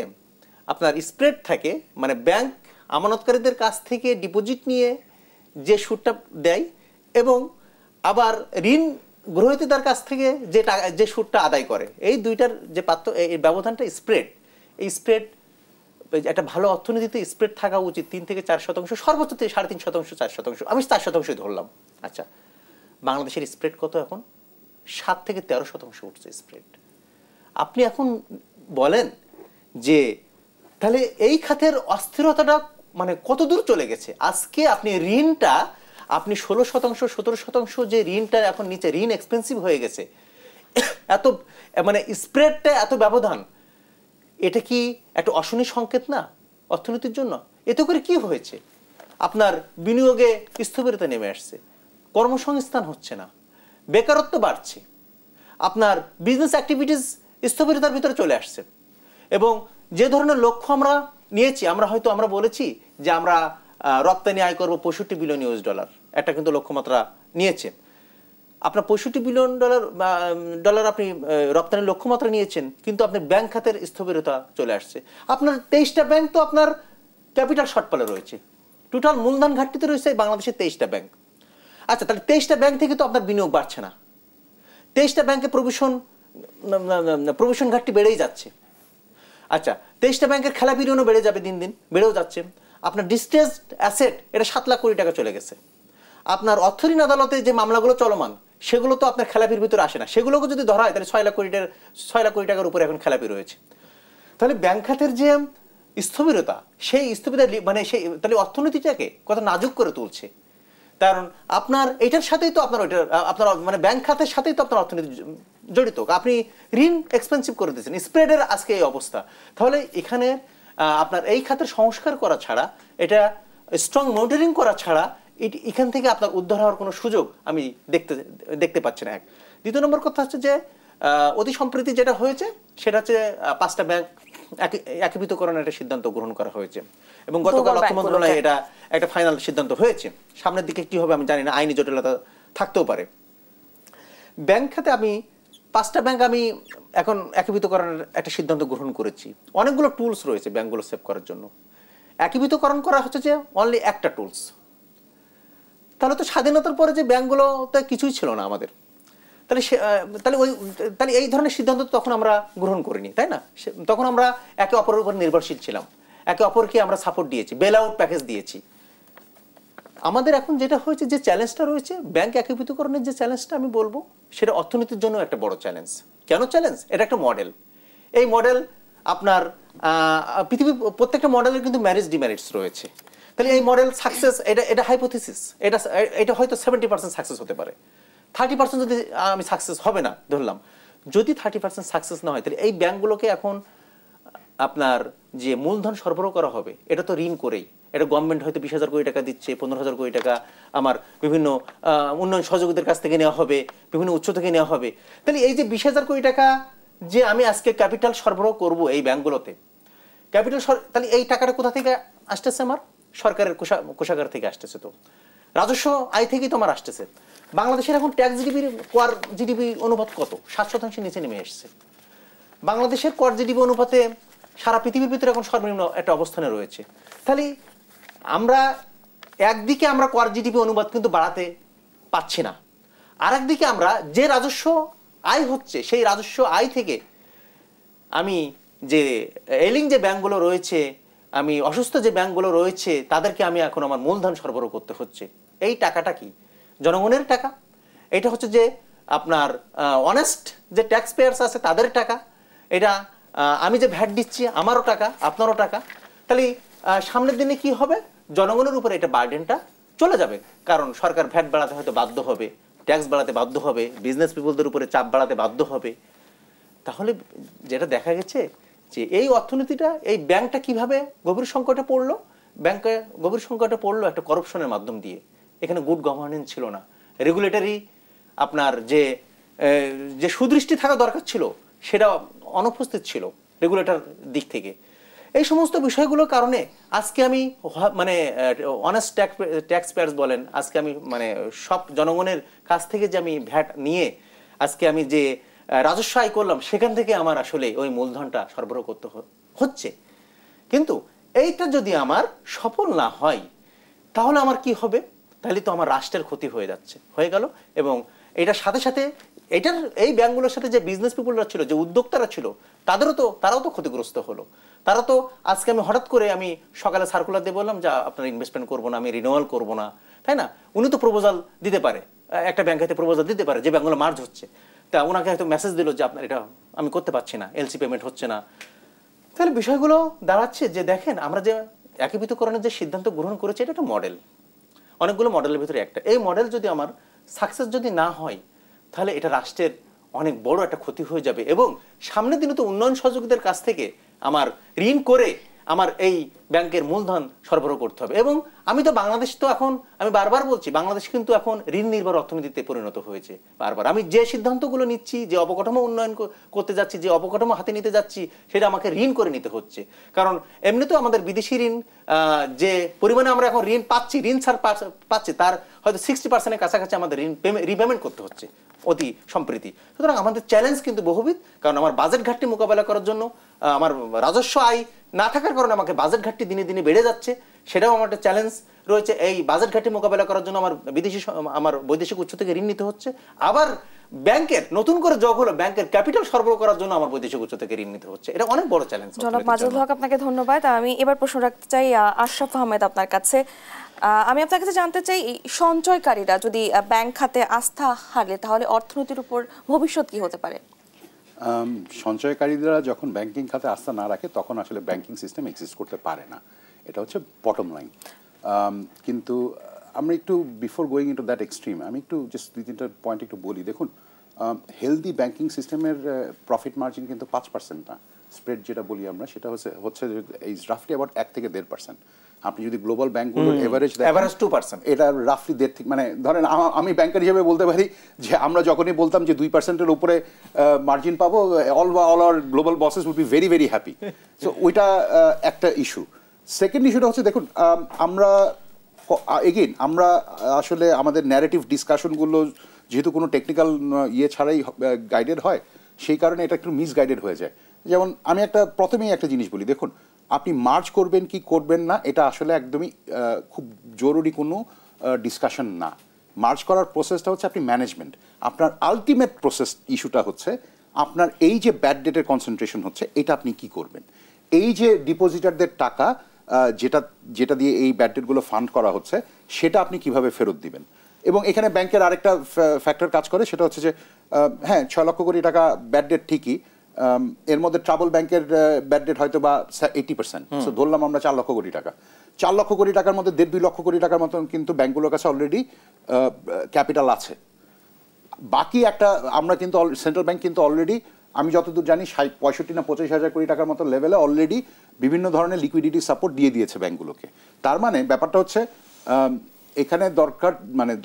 আপনার স্প্রেড থাকে, মানে ব্যাংক আমানতকারীদের কাছ থেকে ডিপোজিট নিয়ে যে সুদটা দেয় এবং আবার ঋণ গ্রহীতার কাছ থেকে যে সুদটা আদায় করে, এই দুইটার যে এই ব্যবধানটা স্প্রেড, এই স্প্রেড একটা ভালো অর্থনীতিতে স্প্রেড থাকা উচিত 3 থেকে 4%, সর্বোচ্চ 3.5%, 4%, আমি 4% ধরলাম। আচ্ছা, বাংলাদেশের স্প্রেড কত এখন? 7 থেকে 13% উঠছে স্প্রেড। আপনি এখন বলেন যে তাহলে এই খাতের অস্থিরতাটা মানে কত দূর চলে গেছে? আজকে আপনি ঋণটা আপনি 16%, 17% যে ঋণটা এখন নিচে, ঋণ এক্সপেন্সিভ হয়ে গেছে, এত মানে স্প্রেডটা এত ব্যবধান, এটা কি একটা অশনি সংকেত না অর্থনীতির জন্য? এতে করে কি হয়েছে? আপনার বিনিয়োগে স্থবিরতা নেমে আসছে, কর্মসংস্থান হচ্ছে না, বেকারত্ব বাড়ছে, আপনার বিজনেস অ্যাক্টিভিটিস স্থবিরতার ভিতরে চলে আসছে। এবং যে ধরনের লক্ষ্য আমরা নিয়েছি, আমরা বলেছি যে আমরা রপ্তানি আয় করবো $65 বিলিয়ন, একটা কিন্তু লক্ষ্যমাত্রা নিয়েছে। আপনার $65 বিলিয়ন আপনি রপ্তানির লক্ষ্যমাত্রা নিয়েছেন, কিন্তু আপনার ব্যাংক খাতের স্থবিরতা চলে আসছে। আপনার 23টা ব্যাংক তো আপনার ক্যাপিটাল শর্টফলে রয়েছে, টোটাল মূলধন ঘাটতিতে রয়েছে বাংলাদেশের 23টা ব্যাংক। আচ্ছা, তাহলে 23টা ব্যাংক থেকে তো আপনার বিনিয়োগ বাড়ছে না, 23টা ব্যাংকে প্রভিশন ঘাটতি বেড়েই যাচ্ছে। আচ্ছা, 23টা ব্যাংকের খেলাপি ঋণও বেড়ে যাবে, দিন দিন বেড়েও যাচ্ছে। আপনার ডিস্ট্রেসড অ্যাসেট এটা 7 লাখ কোটি টাকা চলে গেছে। আপনার অর্থঋণ আদালতে যে মামলাগুলো চলমান, সেগুলো তো আপনার খেলাপির ভিতরে আসে না, সেগুলোকে যদি ধরা হয় তাহলে 6 লাখ কোটি টাকার উপরে এখন খেলাপি রয়েছে। তাহলে ব্যাংক খাতের যে স্থবিরতা, সেই স্থবিরতা মানে তাহলে অর্থনীতিটাকে কত নাজুক করে তুলছে। কারণ আপনার এটার সাথেই তো আপনার মানে ব্যাংক খাতের সাথেই তো আপনার অর্থনীতি জড়িত। আপনি ঋণ এক্সপেন্সিভ করে দিচ্ছেন, স্প্রেডের আজকে এই অবস্থা। তাহলে এখানে আপনার এই খাতের সংস্কার করা ছাড়া, এটা স্ট্রং মনিটরিং করা ছাড়া এখান থেকে আপনার উদ্ধার হওয়ার কোনো সুযোগ আমি দেখতে পাচ্ছি না। এক দ্বিতীয় নম্বর কথা হচ্ছে যে অতি সম্প্রতি যেটা হয়েছে সেটা হচ্ছে 5টা ব্যাংক একীভূতকরণের একটা সিদ্ধান্ত গ্রহণ করা হয়েছে এবং গতকাল অর্থ মন্ত্রণালয়ে এটা একটা ফাইনাল সিদ্ধান্ত হয়েছে। সামনের দিকে কি হবে আমি জানি না, আইনি জটিলতা থাকতেও পারে। ব্যাংক খাতে আমি 5টা ব্যাংক আমি এখন একীভূতকরণের একটা সিদ্ধান্ত গ্রহণ করেছি। অনেকগুলো টুলস রয়েছে ব্যাংকগুলো সেভ করার জন্য, একীভূতকরণ করা হচ্ছে যে অনলি একটা টুলস। তাহলে তো স্বাধীনতার পরে যে ব্যাংকগুলোতে কিছুই ছিল না আমাদের, তাহলে এই ধরনের সিদ্ধান্ত তখন আমরা গ্রহণ করিনি, তাই না? তখন আমরা একে অপরের উপর নির্ভরশীল ছিলাম, একে অপরকে আমরা সাপোর্ট দিয়েছি, বেল আউট প্যাকেজ দিয়েছি। আমাদের এখন যেটা হয়েছে, যে চ্যালেঞ্জটা রয়েছে ব্যাংক একীভূতকরণের যে চ্যালেঞ্জটা আমি বলবো, সেটা অর্থনীতির জন্য একটা বড় চ্যালেঞ্জ। কেন চ্যালেঞ্জ? এটা একটা মডেল। এই মডেল আপনার পৃথিবীর প্রত্যেকটা মডেলের কিন্তু ম্যারিজ ডিমেরিটস রয়েছে। তাহলে এই মডেল সাকসেস, এটা হাইপোথিসিস, এটা হয়তো 70% সাকসেস হতে পারে, 30% যদি আমি সাকসেস হবে না ধরলাম। যদি 30% সাকসেস না হয়, তাহলে এই ব্যাংকগুলোকে এখন আপনার যে মূলধন সরবরাহ করা হবে, এটা তো ঋণ করেই, এটা গভর্নমেন্ট হয়তো 20,000 কোটি টাকা দিচ্ছে, 15,000 কোটি টাকা আমার বিভিন্ন উন্নয়ন সহযোগীদের কাছ থেকে নেওয়া হবে, বিভিন্ন উৎস থেকে নেওয়া হবে। তাহলে এই যে 20,000 কোটি টাকা যে আমি আজকে ক্যাপিটাল সরবরাহ করব এই ব্যাংকগুলোতে, তাহলে এই টাকাটা কোথা থেকে আসতেছে? আমার সরকারের কোষাগার থেকে আসতেছে। তো রাজস্ব আয় থেকেই তোমার আসতেছে। বাংলাদেশের এখন ট্যাক্স জিডিপির কর জিডিপি অনুপাত কত? 7% নিচে নেমে এসছে। বাংলাদেশের কর জিডিপি অনুপাতে সারা পৃথিবীর ভিতরে এখন সর্বনিম্ন একটা অবস্থানে রয়েছে। তাহলে আমরা একদিকে আমরা কর জিডিপি অনুপাত কিন্তু বাড়াতে পাচ্ছি না, আর একদিকে আমরা যে রাজস্ব আয় হচ্ছে সেই রাজস্ব আয় থেকে আমি যে এলিং যে ব্যাংকগুলো রয়েছে, আমি অসুস্থ যে ব্যাংকগুলো রয়েছে, তাদেরকে আমি এখন আমার মূলধন সরবরাহ করতে হচ্ছে। এই টাকাটা কি? জনগণের টাকা। এটা হচ্ছে যে আপনার অনেস্ট যে ট্যাক্স পেয়ার্স আছে তাদের টাকা। এটা আমি যে ভ্যাট দিচ্ছি আমারও টাকা, আপনারও টাকা। তাহলে সামনের দিনে কি হবে? জনগণের উপরে এটা বার্ডেনটা চলে যাবে, কারণ সরকার ভ্যাট বাড়াতে হয়তো বাধ্য হবে, ট্যাক্স বাড়াতে বাধ্য হবে, বিজনেস পিপলদের উপরে চাপ বাড়াতে বাধ্য হবে। তাহলে যেটা দেখা গেছে যে এই অর্থনীতিটা, এই ব্যাংকটা কিভাবে গভীর সংকটে পড়লো? ব্যাংকে গভীর সংকটে পড়লো একটা করপশনের মাধ্যম দিয়ে। এখানে গুড গভর্নেন্স ছিল না, রেগুলেটরি আপনার যে সুদৃষ্টি থাকা দরকার ছিল সেটা অনুপস্থিত ছিল রেগুলেটর দিক থেকে। এই সমস্ত বিষয়গুলোর কারণে আজকে আমি মানে অনেস্ট ট্যাক্স পেয়ার্স বলেন, আজকে আমি মানে সব জনগণের কাছ থেকে যে আমি ভ্যাট নিয়ে আজকে আমি যে রাজস্ব আয় করলাম, সেখান থেকে আমার আসলে ওই মূলধনটা সরবরাহ করতে হচ্ছে। কিন্তু এইটা যদি আমার সফল না হয় তাহলে আমার কি হবে? তাহলে তো আমার রাষ্ট্রের ক্ষতি হয়ে গেল। এবং এটার সাথে সাথে এই ব্যাংকগুলোর সাথে যে বিজনেস পিপলরা ছিল, যে উদ্যোক্তারা ছিল, তারাও তো ক্ষতিগ্রস্ত হলো। তারা তো আজকে আমি হঠাৎ করে আমি সকালে সার্কুলার দিয়ে বললাম যে আপনার ইনভেস্টমেন্ট করবো না, আমি রিনিউয়াল করবো না, তাই না? উনি তো প্রপোজাল দিতে পারে, একটা ব্যাংক হয়তো প্রপোজাল দিতে পারে যে ব্যাংকগুলো মার্জ হচ্ছে, তা ওনাকে হয়তো মেসেজ দিল যে আপনার এটা আমি করতে পারছি না, এলসি পেমেন্ট হচ্ছে না। তাহলে বিষয়গুলো দাঁড়াচ্ছে যে দেখেন আমরা যে একীভূতকরণের যে সিদ্ধান্ত গ্রহণ করেছি, এটা একটা মডেল, অনেকগুলো মডেলের ভিতরে একটা। এই মডেল যদি আমার সাকসেস যদি না হয় তাহলে এটা রাষ্ট্রের অনেক বড় একটা ক্ষতি হয়ে যাবে। এবং সামনের দিনে তো উন্নয়ন সহযোগীদের কাছ থেকে আমার ঋণ করে আমার এই ব্যাংকের মূলধন সরবরাহ করতে হবে। এবং আমি তো বাংলাদেশ তো এখন আমি বারবার বলছি, বাংলাদেশ কিন্তু এখন ঋণ নির্ভর অর্থনীতিতে পরিণত হয়েছে। বারবার আমি যে সিদ্ধান্তগুলো নিচ্ছি, যে অবকাঠামো উন্নয়ন করতে যাচ্ছি, যে অবকাঠামো হাতে নিতে যাচ্ছি, সেটা আমাকে ঋণ করে নিতে হচ্ছে। কারণ এমনিতেও আমাদের বিদেশি ঋণ যে পরিমাণে আমরা এখন ঋণ পাচ্ছি, ঋণ ছাড় পাচ্ছি, তার হয়তো 60% কাছাকাছি আমাদের ঋণ রিপেমেন্ট করতে হচ্ছে অতি সম্প্রতি। সুতরাং আমাদের চ্যালেঞ্জ কিন্তু বহুবিধ। কারণ আমার বাজেট ঘাটতি মোকাবেলা করার জন্য আমার রাজস্ব আয় না থাকার কারণে আমাকে বাজেট ঘাটতি দিনে দিনে বেড়ে যাচ্ছে, সেটাও আমার একটা চ্যালেঞ্জ রয়েছে। এই বাজেট ঘাটতি মোকাবেলা করার জন্য আমার বৈদেশিক উৎস থেকে ঋণ নিতে হচ্ছে। আবার ব্যাংকের নতুন করে যোগ হলো ব্যাংকের ক্যাপিটাল সরবরাহ করার জন্য আমার বৈদেশিক উৎস থেকে ঋণ নিতে হচ্ছে। এটা অনেক বড় চ্যালেঞ্জ। জনাব মাজেদুল হক, আপনাকে ধন্যবাদ। আমি এবার প্রশ্ন রাখতে চাই আশরাফ আহমেদ আপনার কাছে। আমি আপনার কাছে জানতে চাই, সঞ্চয়কারীরা যদি ব্যাংক খাতে আস্থা হারে তাহলে অর্থনীতির উপর ভবিষ্যৎ কি হতে পারে? সঞ্চয়কারীরা যখন ব্যাংকিং খাতে আস্থা না রাখে তখন আসলে ব্যাংকিং সিস্টেম এক্সিস্ট করতে পারে না, এটা হচ্ছে বটম লাইন। কিন্তু আমরা একটু before going into that extreme আমি একটু জাস্ট 2-3টা পয়েন্ট একটু বলি। দেখুন, হেলদি ব্যাংকিং সিস্টেমের প্রফিট মার্জিন কিন্তু 5% না, স্প্রেড যেটা বলি আমরা সেটা হচ্ছে এই রাফলি অ্যাবাউট 1 থেকে 1.5%। আপনি যদি গ্লোবাল ব্যাংকগুলোর এভারেজ 2%, এটা রাফলি 1.5 থেকে, মানে ধরেন আমি ব্যাংকার হিসেবে বলতে পারি যে আমরা যখনই বলতাম যে 2%-এর উপরে মার্জিন পাবো, all our global bosses would be very very happy. So ওইটা একটা ইস্যু। সেকেন্ড ইস্যুটা হচ্ছে, দেখুন আমরা আসলে আমাদের ন্যারেটিভ ডিসকাশনগুলো যেহেতু কোনো টেকনিক্যাল ছাড়াই গাইডেড হয়, সেই কারণে এটা একটু মিসগাইডেড হয়ে যায়। যেমন আমি প্রথমেই একটা জিনিস বলি, দেখুন আপনি মার্জ করবেন কি করবেন না, এটা আসলে একদমই খুব জরুরি কোনো ডিসকাশন না। মার্জ করার প্রসেসটা হচ্ছে আপনি ম্যানেজমেন্ট, আপনার আলটিমেট প্রসেস ইস্যুটা হচ্ছে আপনার এই যে ব্যাড ডেটের কনসেন্ট্রেশন হচ্ছে, এটা আপনি কি করবেন। এই যে ডিপোজিটারদের টাকা যেটা দিয়ে এই ব্যাড ডেটগুলো ফান্ড করা হচ্ছে, সেটা আপনি কিভাবে ফেরত দিবেন। এবং এখানে ব্যাংকের আরেকটা ফ্যাক্টর কাজ করে, সেটা হচ্ছে যে হ্যাঁ 6 লক্ষ কোটি টাকা ব্যাড ডেট ঠিকই, এর মধ্যে ট্রাবল ব্যাংকের ব্যাড ডেট হয়তো বা 80%। সো ধরলাম আমরা 4 লক্ষ কোটি টাকা, 4 লক্ষ কোটি টাকার মধ্যে 1.5-2 লক্ষ কোটি টাকার মতন কিন্তু ব্যাংকগুলোর কাছে অলরেডি ক্যাপিটাল আছে। বাকি আমরা কিন্তু সেন্ট্রাল ব্যাংক কিন্তু অলরেডি আমি যতদূর জানি 65 না 25 হাজার কোটি টাকার মতো লেভেলে অলরেডি বিভিন্ন ধরনের লিকুইডিটি সাপোর্ট দিয়ে দিয়েছে ব্যাংকগুলোকে। তার মানে ব্যাপারটা হচ্ছে এখানে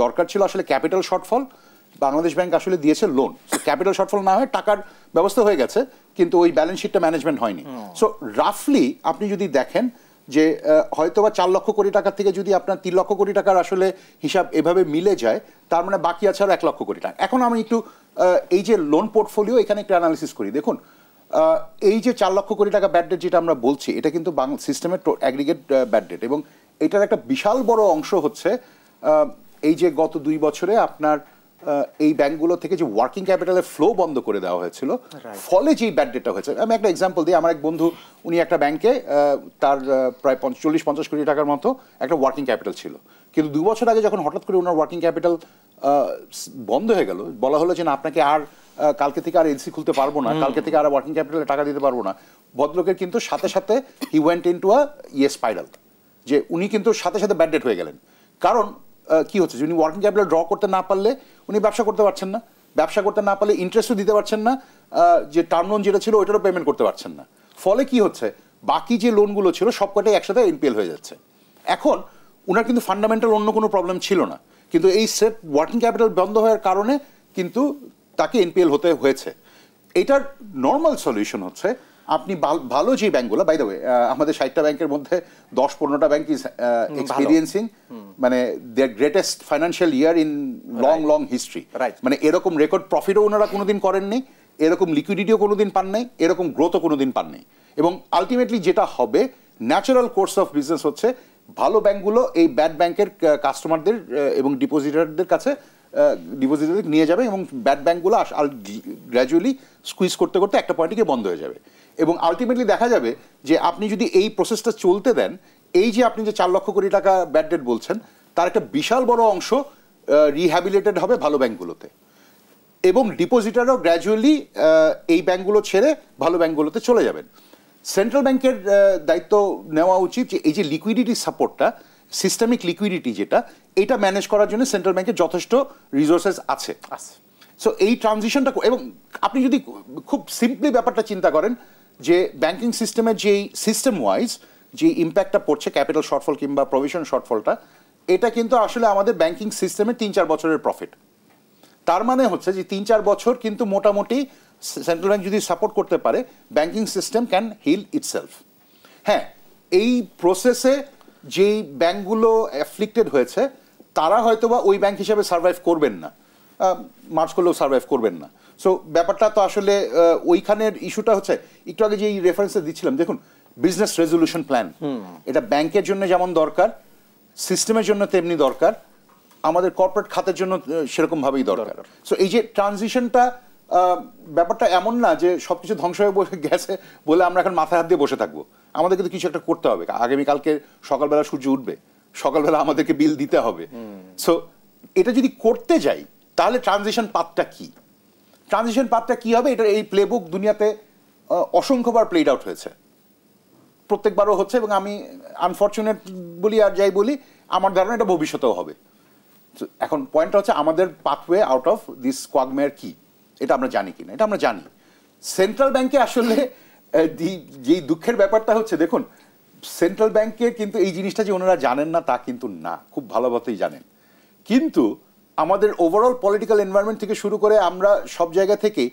দরকার ছিল আসলে ক্যাপিটাল শর্টফল, বাংলাদেশ ব্যাংক আসলে দিয়েছে লোন। ক্যাপিটাল শর্টফল না হয় টাকার ব্যবস্থা হয়ে গেছে, কিন্তু ওই ব্যালেন্স শিটটা ম্যানেজমেন্ট হয়নি। সো রাফলি আপনি যদি দেখেন যে হয়তোবা 4 লক্ষ কোটি টাকা থেকে যদি আপনার 3 লক্ষ কোটি টাকার আসলে হিসাব এভাবে মিলে যায়, তার মানে বাকি আছে আরো 1 লক্ষ কোটি টাকা। এখন আমি একটু এই যে লোন পোর্টফোলিও এখানে একটু অ্যানালিসিস করি। দেখুন, এই যে 4 লক্ষ কোটি টাকা ব্যাড ডেট যেটা আমরা বলছি, এটা কিন্তু সিস্টেমের অ্যাগ্রিগেট ব্যাড ডেট, এবং এটার একটা বিশাল বড় অংশ হচ্ছে এই যে গত 2 বছরে আপনার এই ব্যাংকগুলো থেকে যে ওয়ার্কিং ক্যাপিটালের ফ্লো বন্ধ করে দেওয়া হয়েছিল, ফলে যেই ব্যাড ডেটটা হয়েছে। আমি একটা এক্সাম্পল দিই। আমার এক বন্ধু, উনি একটা ব্যাংকে তার প্রায় 40-50 কোটি টাকার মতো একটা ওয়ার্কিং ক্যাপিটাল ছিল, কিন্তু 2 বছর আগে যখন হঠাৎ করে ওনার ওয়ার্কিং ক্যাপিটাল বন্ধ হয়ে গেল, বলা হলো যে না, আপনাকে আর কালকে থেকে আর এলসি খুলতে পারবো না, কালকে থেকে আর ওয়ার্কিং ক্যাপিটালে টাকা দিতে পারবো না, ভদ্রলোকের কিন্তু সাথে সাথে he went into a spiral, যে উনি কিন্তু সাথে সাথে ব্যাড ডেট হয়ে গেলেন। কারণ কি হচ্ছে, যে উনি ওয়ার্কিং ক্যাপিটাল ড্র করতে না পারলে উনি ব্যবসা করতে পারছেন না, ব্যবসা করতে না পারলে ইন্টারেস্টও দিতে পারছেন না, যে টার্ম লোন যেটা ছিল ওইটারও পেমেন্ট করতে পারছেন না। ফলে কি হচ্ছে, বাকি যে লোনগুলো ছিল সবকটাই একসাথে এনপিএল হয়ে যাচ্ছে। এখন ওনার কিন্তু ফান্ডামেন্টাল অন্য কোনো প্রবলেম ছিল না, কিন্তু এই সেট ওয়ার্কিং ক্যাপিটাল বন্ধ হওয়ার কারণে কিন্তু তাকে এনপিএল হতে হয়েছে। এটার নর্মাল সলিউশন হচ্ছে আপনি ভালো যে ব্যাংকগুলো, বাই দ্য ওয়ে আমাদের 60টা ব্যাংকের মধ্যে 10-15টা ব্যাংক ইজ এক্সপিরিয়েন্সিং মানে their greatest financial year in long history. মানে এরকম রেকর্ড প্রফিটও ওনারা কোনোদিন করেননি, এরকম লিকুইডিটিও কোনোদিন পান নাই, এরকম গ্রোথও কোনোদিন পান নাই। এবং আলটিমেটলি যেটা হবে, ন্যাচারাল কোর্স অফ বিজনেস হচ্ছে ভালো ব্যাংকগুলো এই ব্যাড ব্যাংকের কাস্টমারদের এবং ডিপোজিটারদের কাছে ডিপোজিটদের নিয়ে যাবে, এবং ব্যাড ব্যাংকগুলো গ্র্যাজুয়ালি স্কুইজ করতে করতে একটা পয়েন্টে গিয়ে বন্ধ হয়ে যাবে। এবং আলটিমেটলি দেখা যাবে যে আপনি যদি এই প্রসেসটা চলতে দেন, এই যে আপনি যে 4 লক্ষ কোটি টাকা ব্যাড ডেট বলছেন, তার একটা বিশাল বড় অংশ রিহ্যাবিলিটেড হবে ভালো ব্যাংকগুলোতে, এবং ডিপোজিটারও গ্র্যাজুয়ালি এই ব্যাংকগুলো ছেড়ে ভালো ব্যাংকগুলোতে চলে যাবেন। সেন্ট্রাল ব্যাংকের দায়িত্ব নেওয়া উচিত যে এই যে লিকুইডিটি সাপোর্টটা, সিস্টেমিক লিকুইডিটি যেটা, এটা ম্যানেজ করার জন্য সেন্ট্রাল ব্যাংকের যথেষ্ট রিসোর্সেস আছে। সো এই ট্রানজিশনটা, এবং আপনি যদি খুব সিম্পলি ব্যাপারটা চিন্তা করেন, যে ব্যাংকিং সিস্টেমের যেই সিস্টেম ওয়াইজ যে ইম্প্যাক্টটা পড়ছে ক্যাপিটাল শর্টফল কিংবা প্রভিশন শর্টফলটা, এটা কিন্তু আসলে আমাদের ব্যাংকিং সিস্টেমের 3-4 বছরের প্রফিট। তার মানে হচ্ছে যে 3-4 বছর কিন্তু মোটামুটি সেন্ট্রাল ব্যাংক যদি সাপোর্ট করতে পারে, banking system can hill itself. হ্যাঁ, এই প্রসেসে যেই ব্যাংকগুলো অ্যাফ্লিক্টেড হয়েছে, তারা হয়তোবা ওই ব্যাংক হিসেবে সার্ভাইভ করবেন না, মার্চ করলেও সার্ভাইভ করবেন না। সো ব্যাপারটা তো আসলে ওইখানের ইস্যুটা হচ্ছে, একটু আগে যে এই রেফারেন্সে দিচ্ছিলাম, দেখুন বিজনেস রেজলিউশন প্ল্যান, এটা ব্যাংকের জন্য যেমন দরকার, সিস্টেমের জন্য তেমনি দরকার, আমাদের কর্পোরেট খাতের জন্য সেরকমভাবেই দরকার। সো এই যে ট্রানজিশনটা, ব্যাপারটা এমন না যে সবকিছু ধ্বংস হয়ে গেছে বলে আমরা এখন মাথায় হাত দিয়ে বসে থাকবো। আমাদের কিন্তু কিছু একটা করতে হবে। আগামীকালকে সকালবেলা সূর্য উঠবে, সকালবেলা আমাদেরকে বিল দিতে হবে। সো এটা যদি করতে যাই, তাহলে ট্রানজিশন পাথটা কি, ট্রানজিশন পাথটা কি হবে, এটা এই প্লেবুক দুনিয়াতে অসংখ্যবার প্লেড আউট হয়েছে, প্রত্যেকবারও হচ্ছে, এবং আমি আনফর্চুনেট বলি আর যাই বলি, আমার ধারণা এটা ভবিষ্যতেও হবে। এখন পয়েন্টটা হচ্ছে আমাদের পাথওয়ে আউট অফ দিস কোয়াগমেয়ার কি, এটা আমরা জানি কিনা। এটা আমরা জানি। সেন্ট্রাল ব্যাংকে আসলে যেই দুঃখের ব্যাপারটা হচ্ছে, দেখুন সেন্ট্রাল ব্যাংকে কিন্তু এই জিনিসটা যে ওনারা জানেন না তা কিন্তু না, খুব ভালোভাবেই জানেন। কিন্তু আমাদের ওভারঅল পলিটিক্যাল এনভায়রনমেন্ট থেকে শুরু করে আমরা সব জায়গা থেকে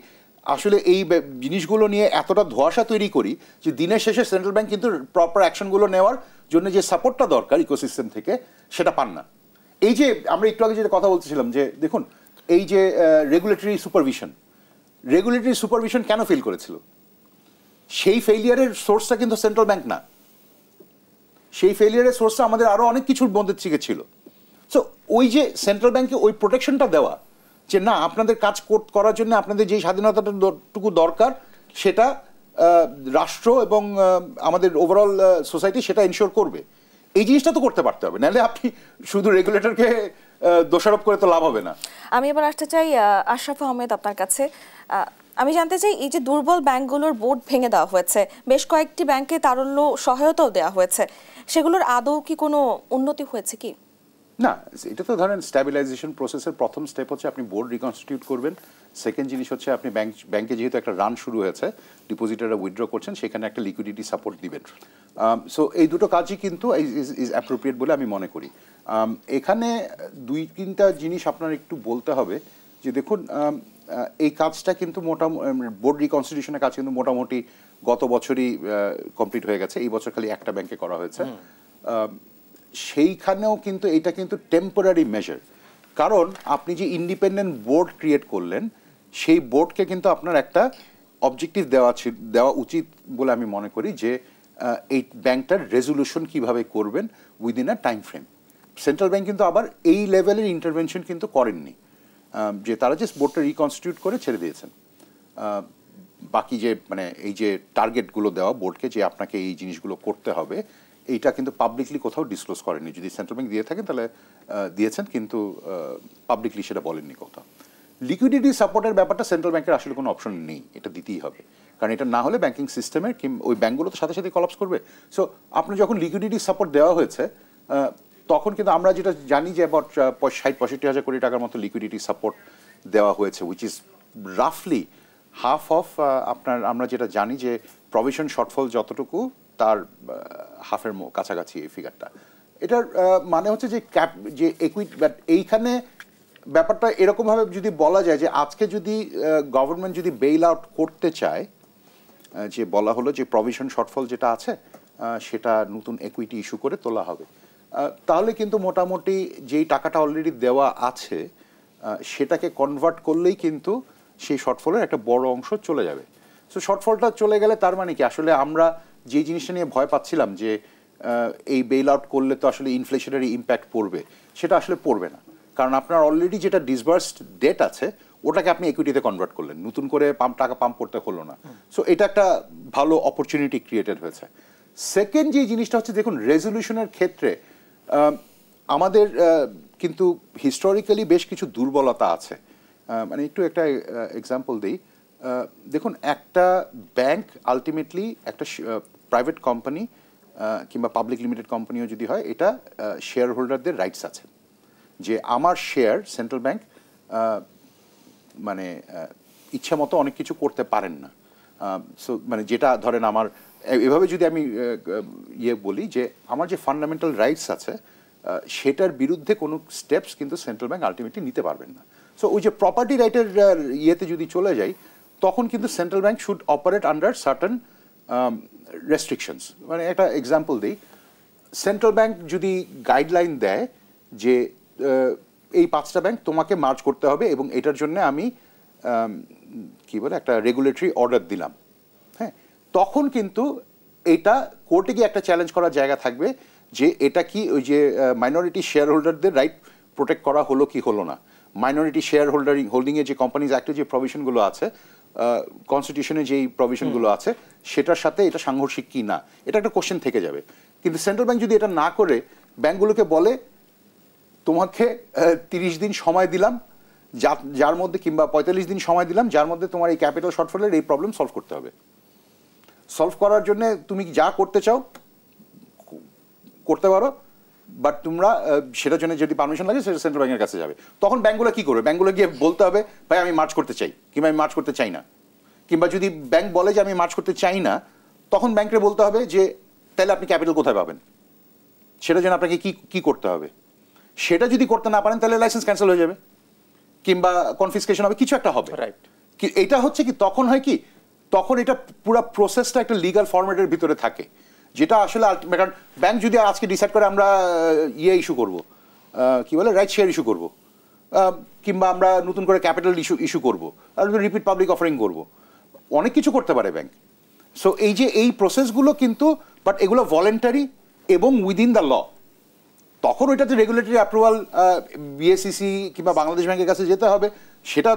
আসলে এই জিনিসগুলো নিয়ে এতটা ধোঁয়াশা তৈরি করি যে দিনের শেষে সেন্ট্রাল ব্যাংক কিন্তু প্রপার অ্যাকশনগুলো নেওয়ার জন্য যে সাপোর্টটা দরকার ইকোসিস্টেম থেকে, সেটা পান না। এই যে আমরা একটু আগে যেটা কথা বলতেছিলাম, যে দেখুন এই যে রেগুলেটরি সুপারভিশন কেন ফেল করেছিল, সেই ফেলিয়ারের সোর্সটা কিন্তু সেন্ট্রাল ব্যাংক না, সেই ফেলিয়ারের সোর্সটা আমাদের আরো অনেক কিছুর মধ্যে থেকে ছিল। সো ওই যে সেন্ট্রাল ব্যাংকে ওই প্রোটেকশনটা দেওয়া, যে না, আপনাদের কাজ করার জন্য আপনাদের যেই স্বাধীনতাটুকু দরকার, সেটা রাষ্ট্র এবং আমাদের ওভারঅল সোসাইটি সেটা এনশিওর করবে, এই জিনিসটা তো করতে পারতে হবে। নাহলে আপনি শুধু রেগুলেটরকে দোষারোপ করে তো লাভ হবে না। আমি এবার আসতে চাই আশরাফ আহমেদ আপনার কাছে। আমি জানতে চাই, এই যে দুর্বল ব্যাংকগুলোর বোর্ড ভেঙে দেওয়া হয়েছে, বেশ কয়েকটি ব্যাংকে তারল্য সহায়তাও দেওয়া হয়েছে, সেগুলোর আদৌ কি কোনো উন্নতি হয়েছে কি? না, এটা তো ধরেন স্ট্যাবিলাইজেশন প্রসেসের প্রথম স্টেপ হচ্ছে আপনি বোর্ড রিকনস্টিটিউট করবেন। সেকেন্ড জিনিস হচ্ছে আপনি ব্যাংকে যেহেতু একটা রান শুরু হয়েছে, ডিপোজিটাররা উইথড্র করছেন, সেখানে একটা লিকুইডিটি সাপোর্ট দিবেন। সো এই দুটো কাজই কিন্তু ইজ অ্যাপ্রোপ্রিয়েট বলে আমি মনে করি। এখানে 2-3টা জিনিস আপনার একটু বলতে হবে, যে দেখুন এই কাজটা কিন্তু বোর্ড রিকনস্টিটিউশনের কাজ কিন্তু মোটামুটি গত বছরই কমপ্লিট হয়ে গেছে, এই বছর খালি একটা ব্যাংকে করা হয়েছে। সেইখানেও কিন্তু এটা কিন্তু টেম্পোরারি মেজার, কারণ আপনি যে ইন্ডিপেন্ডেন্ট বোর্ড ক্রিয়েট করলেন সেই বোর্ডকে কিন্তু আপনার একটা অবজেক্টিভ দেওয়া উচিত বলে আমি মনে করি, যে এই ব্যাংকটার রেজলিউশন কিভাবে করবেন within a time frame. Central bank কিন্তু আবার এই লেভেলের ইন্টারভেনশন কিন্তু করেননি, যে তারা যে বোর্ডটা রিকনস্টিটিউট করে ছেড়ে দিয়েছেন। বাকি যে মানে এই যে টার্গেটগুলো দেওয়া বোর্ডকে যে আপনাকে এই জিনিসগুলো করতে হবে, এইটা কিন্তু পাবলিকলি কোথাও ডিসক্লোজ করেনি। যদি সেন্ট্রাল ব্যাংক দিয়ে থাকেন তাহলে দিয়েছেন, কিন্তু পাবলিকলি সেটা বলেননি কোথাও। লিকুইডিটি সাপোর্টের ব্যাপারটা সেন্ট্রাল ব্যাংকের আসলে কোনো অপশন নেই, এটা দিতেই হবে, কারণ এটা না হলে ব্যাংকিং সিস্টেমের ওই ব্যাংকগুলো তো সাথে সাথে কলাপস করবে। সো আপনি যখন লিকুইডিটি সাপোর্ট দেওয়া হয়েছে তখন কিন্তু আমরা যেটা জানি যে অ্যাবাউট 60-65 হাজার কোটি টাকার মতো লিকুইডিটি সাপোর্ট দেওয়া হয়েছে, উইচ ইজ রাফলি হাফ অফ আপনার, আমরা যেটা জানি যে প্রভিশন শর্টফল যতটুকু তার হাফের কাছাকাছি এই ফিগারটা। এটার মানে হচ্ছে যে যে ইকুইটি, বাট এইখানে ব্যাপারটা এরকমভাবে যদি বলা যায় যে আজকে যদি গভর্নমেন্ট যদি বেইল আউট করতে চায়, যে বলা হলো যে প্রভিশন শর্টফল যেটা আছে সেটা নতুন ইকুইটি ইস্যু করে তোলা হবে, তাহলে কিন্তু মোটামুটি যেই টাকাটা অলরেডি দেওয়া আছে সেটাকে কনভার্ট করলেই কিন্তু সেই শর্টফলের একটা বড় অংশ চলে যাবে। সো শর্টফলটা চলে গেলে তার মানে কি, আসলে আমরা যে জিনিসটা নিয়ে ভয় পাচ্ছিলাম যে এই বেইল আউট করলে তো আসলে ইনফ্লেশনারি ইম্প্যাক্ট পড়বে, সেটা আসলে পড়বে না, কারণ আপনার অলরেডি যেটা ডিসবার্সড ডেট আছে ওটাকে আপনি ইকুইটিতে কনভার্ট করলেন, নতুন করে টাকা পাম্প করতে হলো না। সো এটা একটা ভালো অপরচুনিটি ক্রিয়েটেড হয়েছে। সেকেন্ড যে জিনিসটা হচ্ছে, দেখুন রেজলিউশনের ক্ষেত্রে আমাদের কিন্তু হিস্টোরিক্যালি বেশ কিছু দুর্বলতা আছে। মানে একটু একটা এক্সাম্পল দিই। দেখুন, একটা ব্যাংক আলটিমেটলি একটা প্রাইভেট কোম্পানি কিংবা পাবলিক লিমিটেড কোম্পানিও যদি হয়, এটা শেয়ার হোল্ডারদের রাইটস আছে যে আমার শেয়ার সেন্ট্রাল ব্যাংক মানে ইচ্ছা মতো অনেক কিছু করতে পারেন না। সো মানে যেটা ধরেন আমার এভাবে যদি আমি বলি যে আমার যে ফান্ডামেন্টাল রাইটস আছে সেটার বিরুদ্ধে কোনো স্টেপস কিন্তু সেন্ট্রাল ব্যাংক আলটিমেটলি নিতে পারবেন না। সো ওই যে প্রপার্টি রাইটের ইয়েতে যদি চলে যাই, তখন কিন্তু central bank should operate under certain restrictions. মানে একটা এক্সাম্পল দিই, সেন্ট্রাল ব্যাংক যদি গাইডলাইন দেয় যে এই 5টা ব্যাংক তোমাকে মার্জ করতে হবে এবং এটার জন্য আমি কি বলে একটা রেগুলেটরি অর্ডার দিলাম, হ্যাঁ, তখন কিন্তু এটা কোর্টে গিয়ে একটা চ্যালেঞ্জ করার জায়গা থাকবে যে এটা কি ওই যে মাইনরিটি শেয়ার হোল্ডারদের রাইট প্রোটেক্ট করা হলো কি হলো না, মাইনরিটি শেয়ার হোল্ডিংয়ের যে কোম্পানিজ অ্যাক্টে যে প্রভিশনগুলো আছে, কনস্টিটিউশনে যেই প্রভিশনগুলো আছে সেটার সাথে এটা সাংঘর্ষিক কি না, এটা একটা কোশ্চেন থেকে যাবে। কিন্তু সেন্ট্রাল ব্যাংক যদি এটা না করে ব্যাংকগুলোকে বলে তোমাকে 30 দিন সময় দিলাম, যার মধ্যে কিংবা 45 দিন সময় দিলাম, যার মধ্যে তোমার এই ক্যাপিটাল শর্টফলের এই প্রবলেম সলভ করতে হবে। সলভ করার জন্য তুমি যা করতে চাও করতে পারো, বাট তোমরা সেটার জন্য যদি পারমিশন লাগে সেটা সেন্ট্রাল ব্যাংকের কাছে যাবে। তখন ব্যাংকগুলো কি করবে? ব্যাংকগুলো গিয়ে বলতে হবে ভাই আমি মার্চ করতে চাই কিংবা আমি মার্চ করতে চাই না, কিংবা যদি ব্যাংক বলে যে আমি মার্চ করতে চাই না, তখন ব্যাংকে বলতে হবে যে তাহলে আপনি ক্যাপিটাল কোথায় পাবেন, সেটার জন্য আপনাকে কি করতে হবে। সেটা যদি করতে না পারেন তাহলে লাইসেন্স ক্যান্সেল হয়ে যাবে কিংবা কনফিসকেশন হবে, কিছু একটা হবে। রাইট, এটা হচ্ছে কি, তখন হয় কি, তখন এটা পুরো প্রসেসটা একটা লিগাল ফরম্যাটের ভিতরে থাকে, যেটা আসলে কারণ ব্যাংক যদি আজকে ডিসাইড করে আমরা ইস্যু করবো, কি বলে রাইট শেয়ার ইস্যু করবো, কিংবা আমরা নতুন করে ক্যাপিটাল ইস্যু করবো, আর রিপিট পাবলিক অফারিং করবো, অনেক কিছু করতে পারে ব্যাংক। সো এই যে এই প্রসেসগুলো কিন্তু, বাট এগুলো ভলেন্টারি এবং উইদিন দ্য ল, তখন ওইটাতে রেগুলেটরি অ্যাপ্রুভাল বিএসইসি কিংবা বাংলাদেশ ব্যাংকের কাছে যেতে হবে, সেটা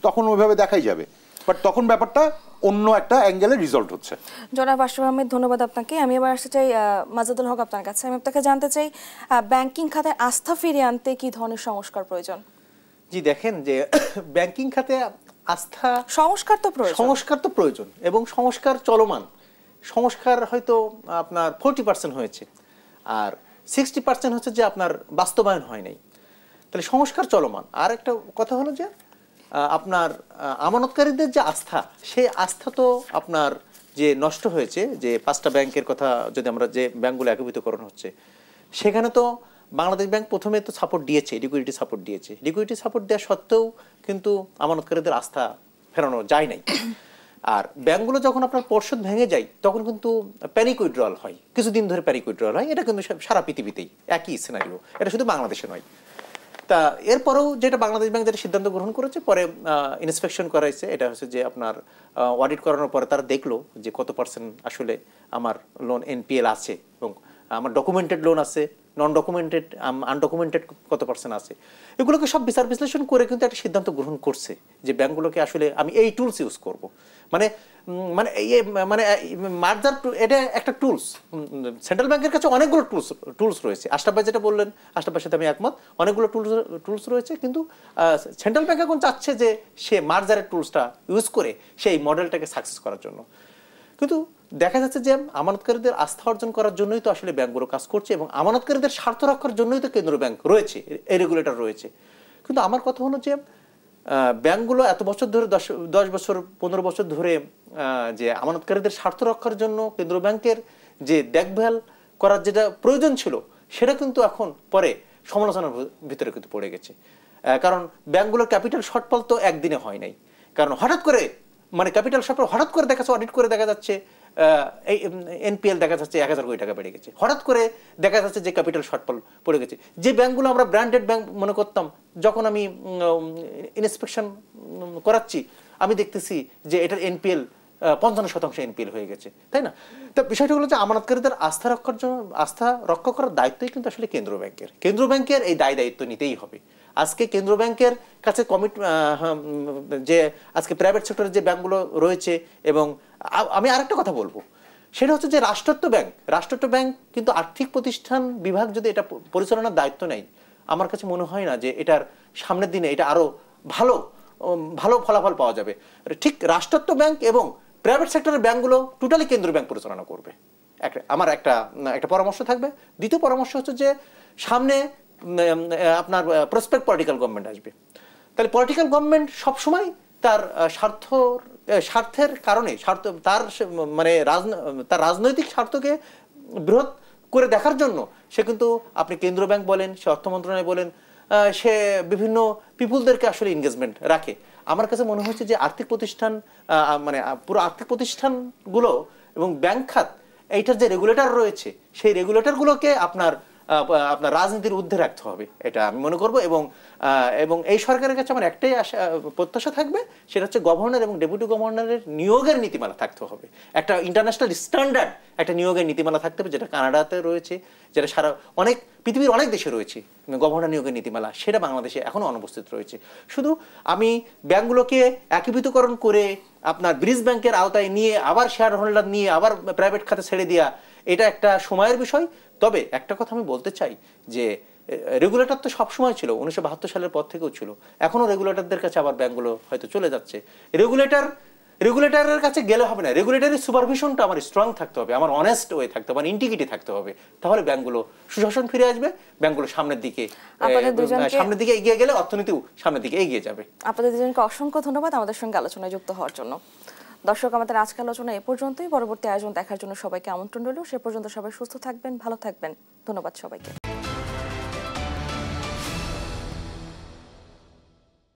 তখন ওইভাবে দেখাই যাবে, বাট তখন ব্যাপারটা অন্য একটা অ্যাঙ্গেলে রিজলভ হচ্ছে। জনাব আশরাফ আহমেদ, ধন্যবাদ আপনাকে। আমি এবার আসতে চাই মাজেদুল হক আপনার কাছে। আমি আপনাকে জানতে চাই ব্যাংকিং খাতে আস্থা ফিরিয়ে আনতে কি ধরনের সংস্কার প্রয়োজন? জি দেখেন, যে ব্যাংকিং খাতে আস্থা সংস্কার তো প্রয়োজন এবং সংস্কার চলমান। সংস্কার হয়তো আপনার 40% হয়েছে, আর 60% হচ্ছে যে আপনার বাস্তবায়ন হয় নাই, তাহলে সংস্কার চলমান। আর একটা কথা হলো যে আপনার আমানতকারীদের যে আস্থা, সেই আস্থা তো আপনার যে নষ্ট হয়েছে, যে 5টা ব্যাংকের কথা যদি আমরা, যে ব্যাংকগুলো একীভূতকরণ হচ্ছে, সেখানে তো বাংলাদেশ ব্যাংক প্রথমে তো সাপোর্ট দিয়েছে, লিকুইডিটি সাপোর্ট দিয়েছে। লিকুইডিটি সাপোর্ট দেওয়া সত্ত্বেও কিন্তু আমানতকারীদের আস্থা ফেরানো যায় নাই। আর ব্যাংকগুলো যখন আপনার পর্ষদ ভেঙে যায় তখন কিন্তু প্যানিক উইথড্রয়াল হয়, কিছুদিন ধরে প্যানিক উইথড্রয়াল হয়। এটা কিন্তু সারা পৃথিবীতেই একই সিনারিও, এটা শুধু বাংলাদেশে নয়। তা এরপরেও যেটা বাংলাদেশ ব্যাংক যেটা সিদ্ধান্ত গ্রহণ করেছে, পরে ইন্সপেকশন করাইছে, এটা হচ্ছে যে আপনার অডিট করানোর পরে তারা দেখলো যে কত পার্সেন্ট আসলে আমার লোন এনপিএল আছে এবং আমার ডকুমেন্টেড লোন আছে, নন ডকুমেন্টেড আনডকুমেন্টেড কত পার্সেন্ট আছে, এগুলোকে সব বিচার বিশ্লেষণ করে কিন্তু একটা সিদ্ধান্ত গ্রহণ করছে যে ব্যাংকগুলোকে আসলে আমি এই টুলস ইউজ করব। মানে মানে মানে মার্জার এটা একটা টুলস। সেন্ট্রাল ব্যাংকের কাছে অনেকগুলো টুলস রয়েছে। আশরাফ ভাই যেটা বললেন, আশরাফ ভাইয়ের সাথে আমি একমত, অনেকগুলো টুলস রয়েছে, কিন্তু সেন্ট্রাল ব্যাংক এখন চাচ্ছে যে সে মার্জারের টুলসটা ইউজ করে সেই মডেলটাকে সাকসেস করার জন্য। কিন্তু দেখা যাচ্ছে যে আমানতকারীদের আস্থা অর্জন করার জন্যই তো আসলে ব্যাংকগুলো কাজ করছে এবং আমানতকারীদের স্বার্থ রক্ষার জন্যই তো কেন্দ্রীয় ব্যাংক রয়েছে, এই রেগুলেটর রয়েছে। কিন্তু আমার কথা হলো যে ব্যাংকগুলো এত বছর ধরে 10 বছর 15 বছর ধরে যে আমানতকারীদের স্বার্থ রক্ষার জন্য কেন্দ্রীয় ব্যাংকের যে দেখভাল করার যেটা প্রয়োজন ছিল, সেটা কিন্তু এখন পরে সমালোচনার ভিতরে কিন্তু পড়ে গেছে। কারণ ব্যাংকগুলোর ক্যাপিটাল শর্টফল তো একদিনে হয় নাই। কারণ হঠাৎ করে মানে ক্যাপিটাল শর্টফল হঠাৎ করে দেখা যাচ্ছে, অডিট করে দেখা যাচ্ছে এই এনপিএল দেখা যাচ্ছে 1000 কোটি টাকা বেড়ে গেছে। হঠাৎ করে দেখা যাচ্ছে যে ক্যাপিটাল শর্টফল পড়ে গেছে। যে ব্যাংকগুলো আমরা ব্র্যান্ডেড ব্যাংক মনে করতাম, যখন আমি ইন্সপেকশন করাচ্ছি আমি দেখতেছি যে এটার এনপিএল 55% এনপিএল হয়ে গেছে, তাই না? তো বিষয়টা হলো যে আমানতকারীদের আস্থা রক্ষা করার দায়িত্বই কিন্তু আসলে কেন্দ্রীয় ব্যাংকের এই দায়িত্ব নিতেই হবে। আজকে কেন্দ্রীয় ব্যাংকের কাছে যে আজকে প্রাইভেট সেক্টরের যে ব্যাংকগুলো রয়েছে, এবং আমি আরেকটা কথা বলবো, সেটা হচ্ছে যে রাষ্ট্রায়ত্ত ব্যাংক কিন্তু আর্থিক প্রতিষ্ঠান বিভাগ যদি এটা পরিচালনার দায়িত্ব নেয়, আমার কাছে মনে হয় না যে এটার সামনের দিনে এটা আরো ভালো ফলাফল পাওয়া যাবে। ঠিক রাষ্ট্রায়ত্ত ব্যাংক এবং প্রাইভেট সেক্টরের ব্যাংকগুলো টোটালি কেন্দ্রীয় ব্যাংক পরিচালনা করবে, আমার একটা পরামর্শ থাকবে। দ্বিতীয় পরামর্শ হচ্ছে যে সামনে আপনার প্রসপেক্ট পলিটিক্যাল গভর্নমেন্ট আসবে, তাহলে পলিটিক্যাল গভর্নমেন্ট সবসময় তার স্বার্থের কারণে তার রাজনৈতিক স্বার্থকে বৃহৎ করে দেখার জন্য সে কিন্তু আপনি কেন্দ্রীয় ব্যাংক বলেন, সে অর্থ মন্ত্রণালয় বলেন, সে বিভিন্ন পিপুলদেরকে আসলে এনগেজমেন্ট রাখে। আমার কাছে মনে হচ্ছে যে আর্থিক প্রতিষ্ঠান মানে পুরো আর্থিক প্রতিষ্ঠানগুলো এবং ব্যাংক খাত এইটার যে রেগুলেটর রয়েছে, সেই রেগুলেটরগুলোকে আপনার রাজনীতির ঊর্ধ্বে রাখতে হবে, এটা আমি মনে করব। এবং এই সরকারের কাছে আমার একটাই প্রত্যাশা থাকবে, সেটা হচ্ছে গভর্নর এবং ডেপুটি গভর্নরের নিয়োগের নীতিমালা থাকতে হবে, একটা ইন্টারন্যাশনাল স্ট্যান্ডার্ড একটা নিয়োগের নীতিমালা থাকতে হবে, যেটা কানাডাতে রয়েছে, যেটা পৃথিবীর অনেক দেশে রয়েছে গভর্নর নিয়োগের নীতিমালা, সেটা বাংলাদেশে এখনো অনুপস্থিত রয়েছে। শুধু আমি ব্যাংকগুলোকে একীভূতকরণ করে আপনার ব্রিজ ব্যাংকের আওতায় নিয়ে আবার শেয়ার হোল্ডার নিয়ে আবার প্রাইভেট খাতে ছেড়ে দেওয়া, এটা একটা সময়ের বিষয়। তবে একটা কথা আমি বলতে চাই যে রেগুলেটর তো সবসময় ছিল, 1972 সালের পর থেকেও ছিল, এখনো রেগুলেটরদের কাছে আবার ব্যাংকগুলো হয়তো চলে যাচ্ছে। রেগুলেটরের কাছে গেলে হবে না, রেগুলেটরের সুপারভিশনটা আমার স্ট্রং থাকতে হবে, আমার অনেস্ট ওয়ে থাকতে হবে, আমার ইন্টিগ্রিটি থাকতে হবে, তাহলে ব্যাংকগুলো সুশাসন ফিরে আসবে, ব্যাংকগুলো সামনের দিকে এগিয়ে গেলে অর্থনীতিও সামনের দিকে এগিয়ে যাবে। আপনাদের দুজনকে অসংখ্য ধন্যবাদ আমাদের সঙ্গে আলোচনায় যুক্ত হওয়ার জন্য। দর্শক, আমাদের আজকের আলোচনা এ পর্যন্তই। পরবর্তী আয়োজন দেখার জন্য সবাইকে আমন্ত্রণ রইল। সে পর্যন্ত সবাই সুস্থ থাকবেন, ভালো থাকবেন। ধন্যবাদ সবাইকে।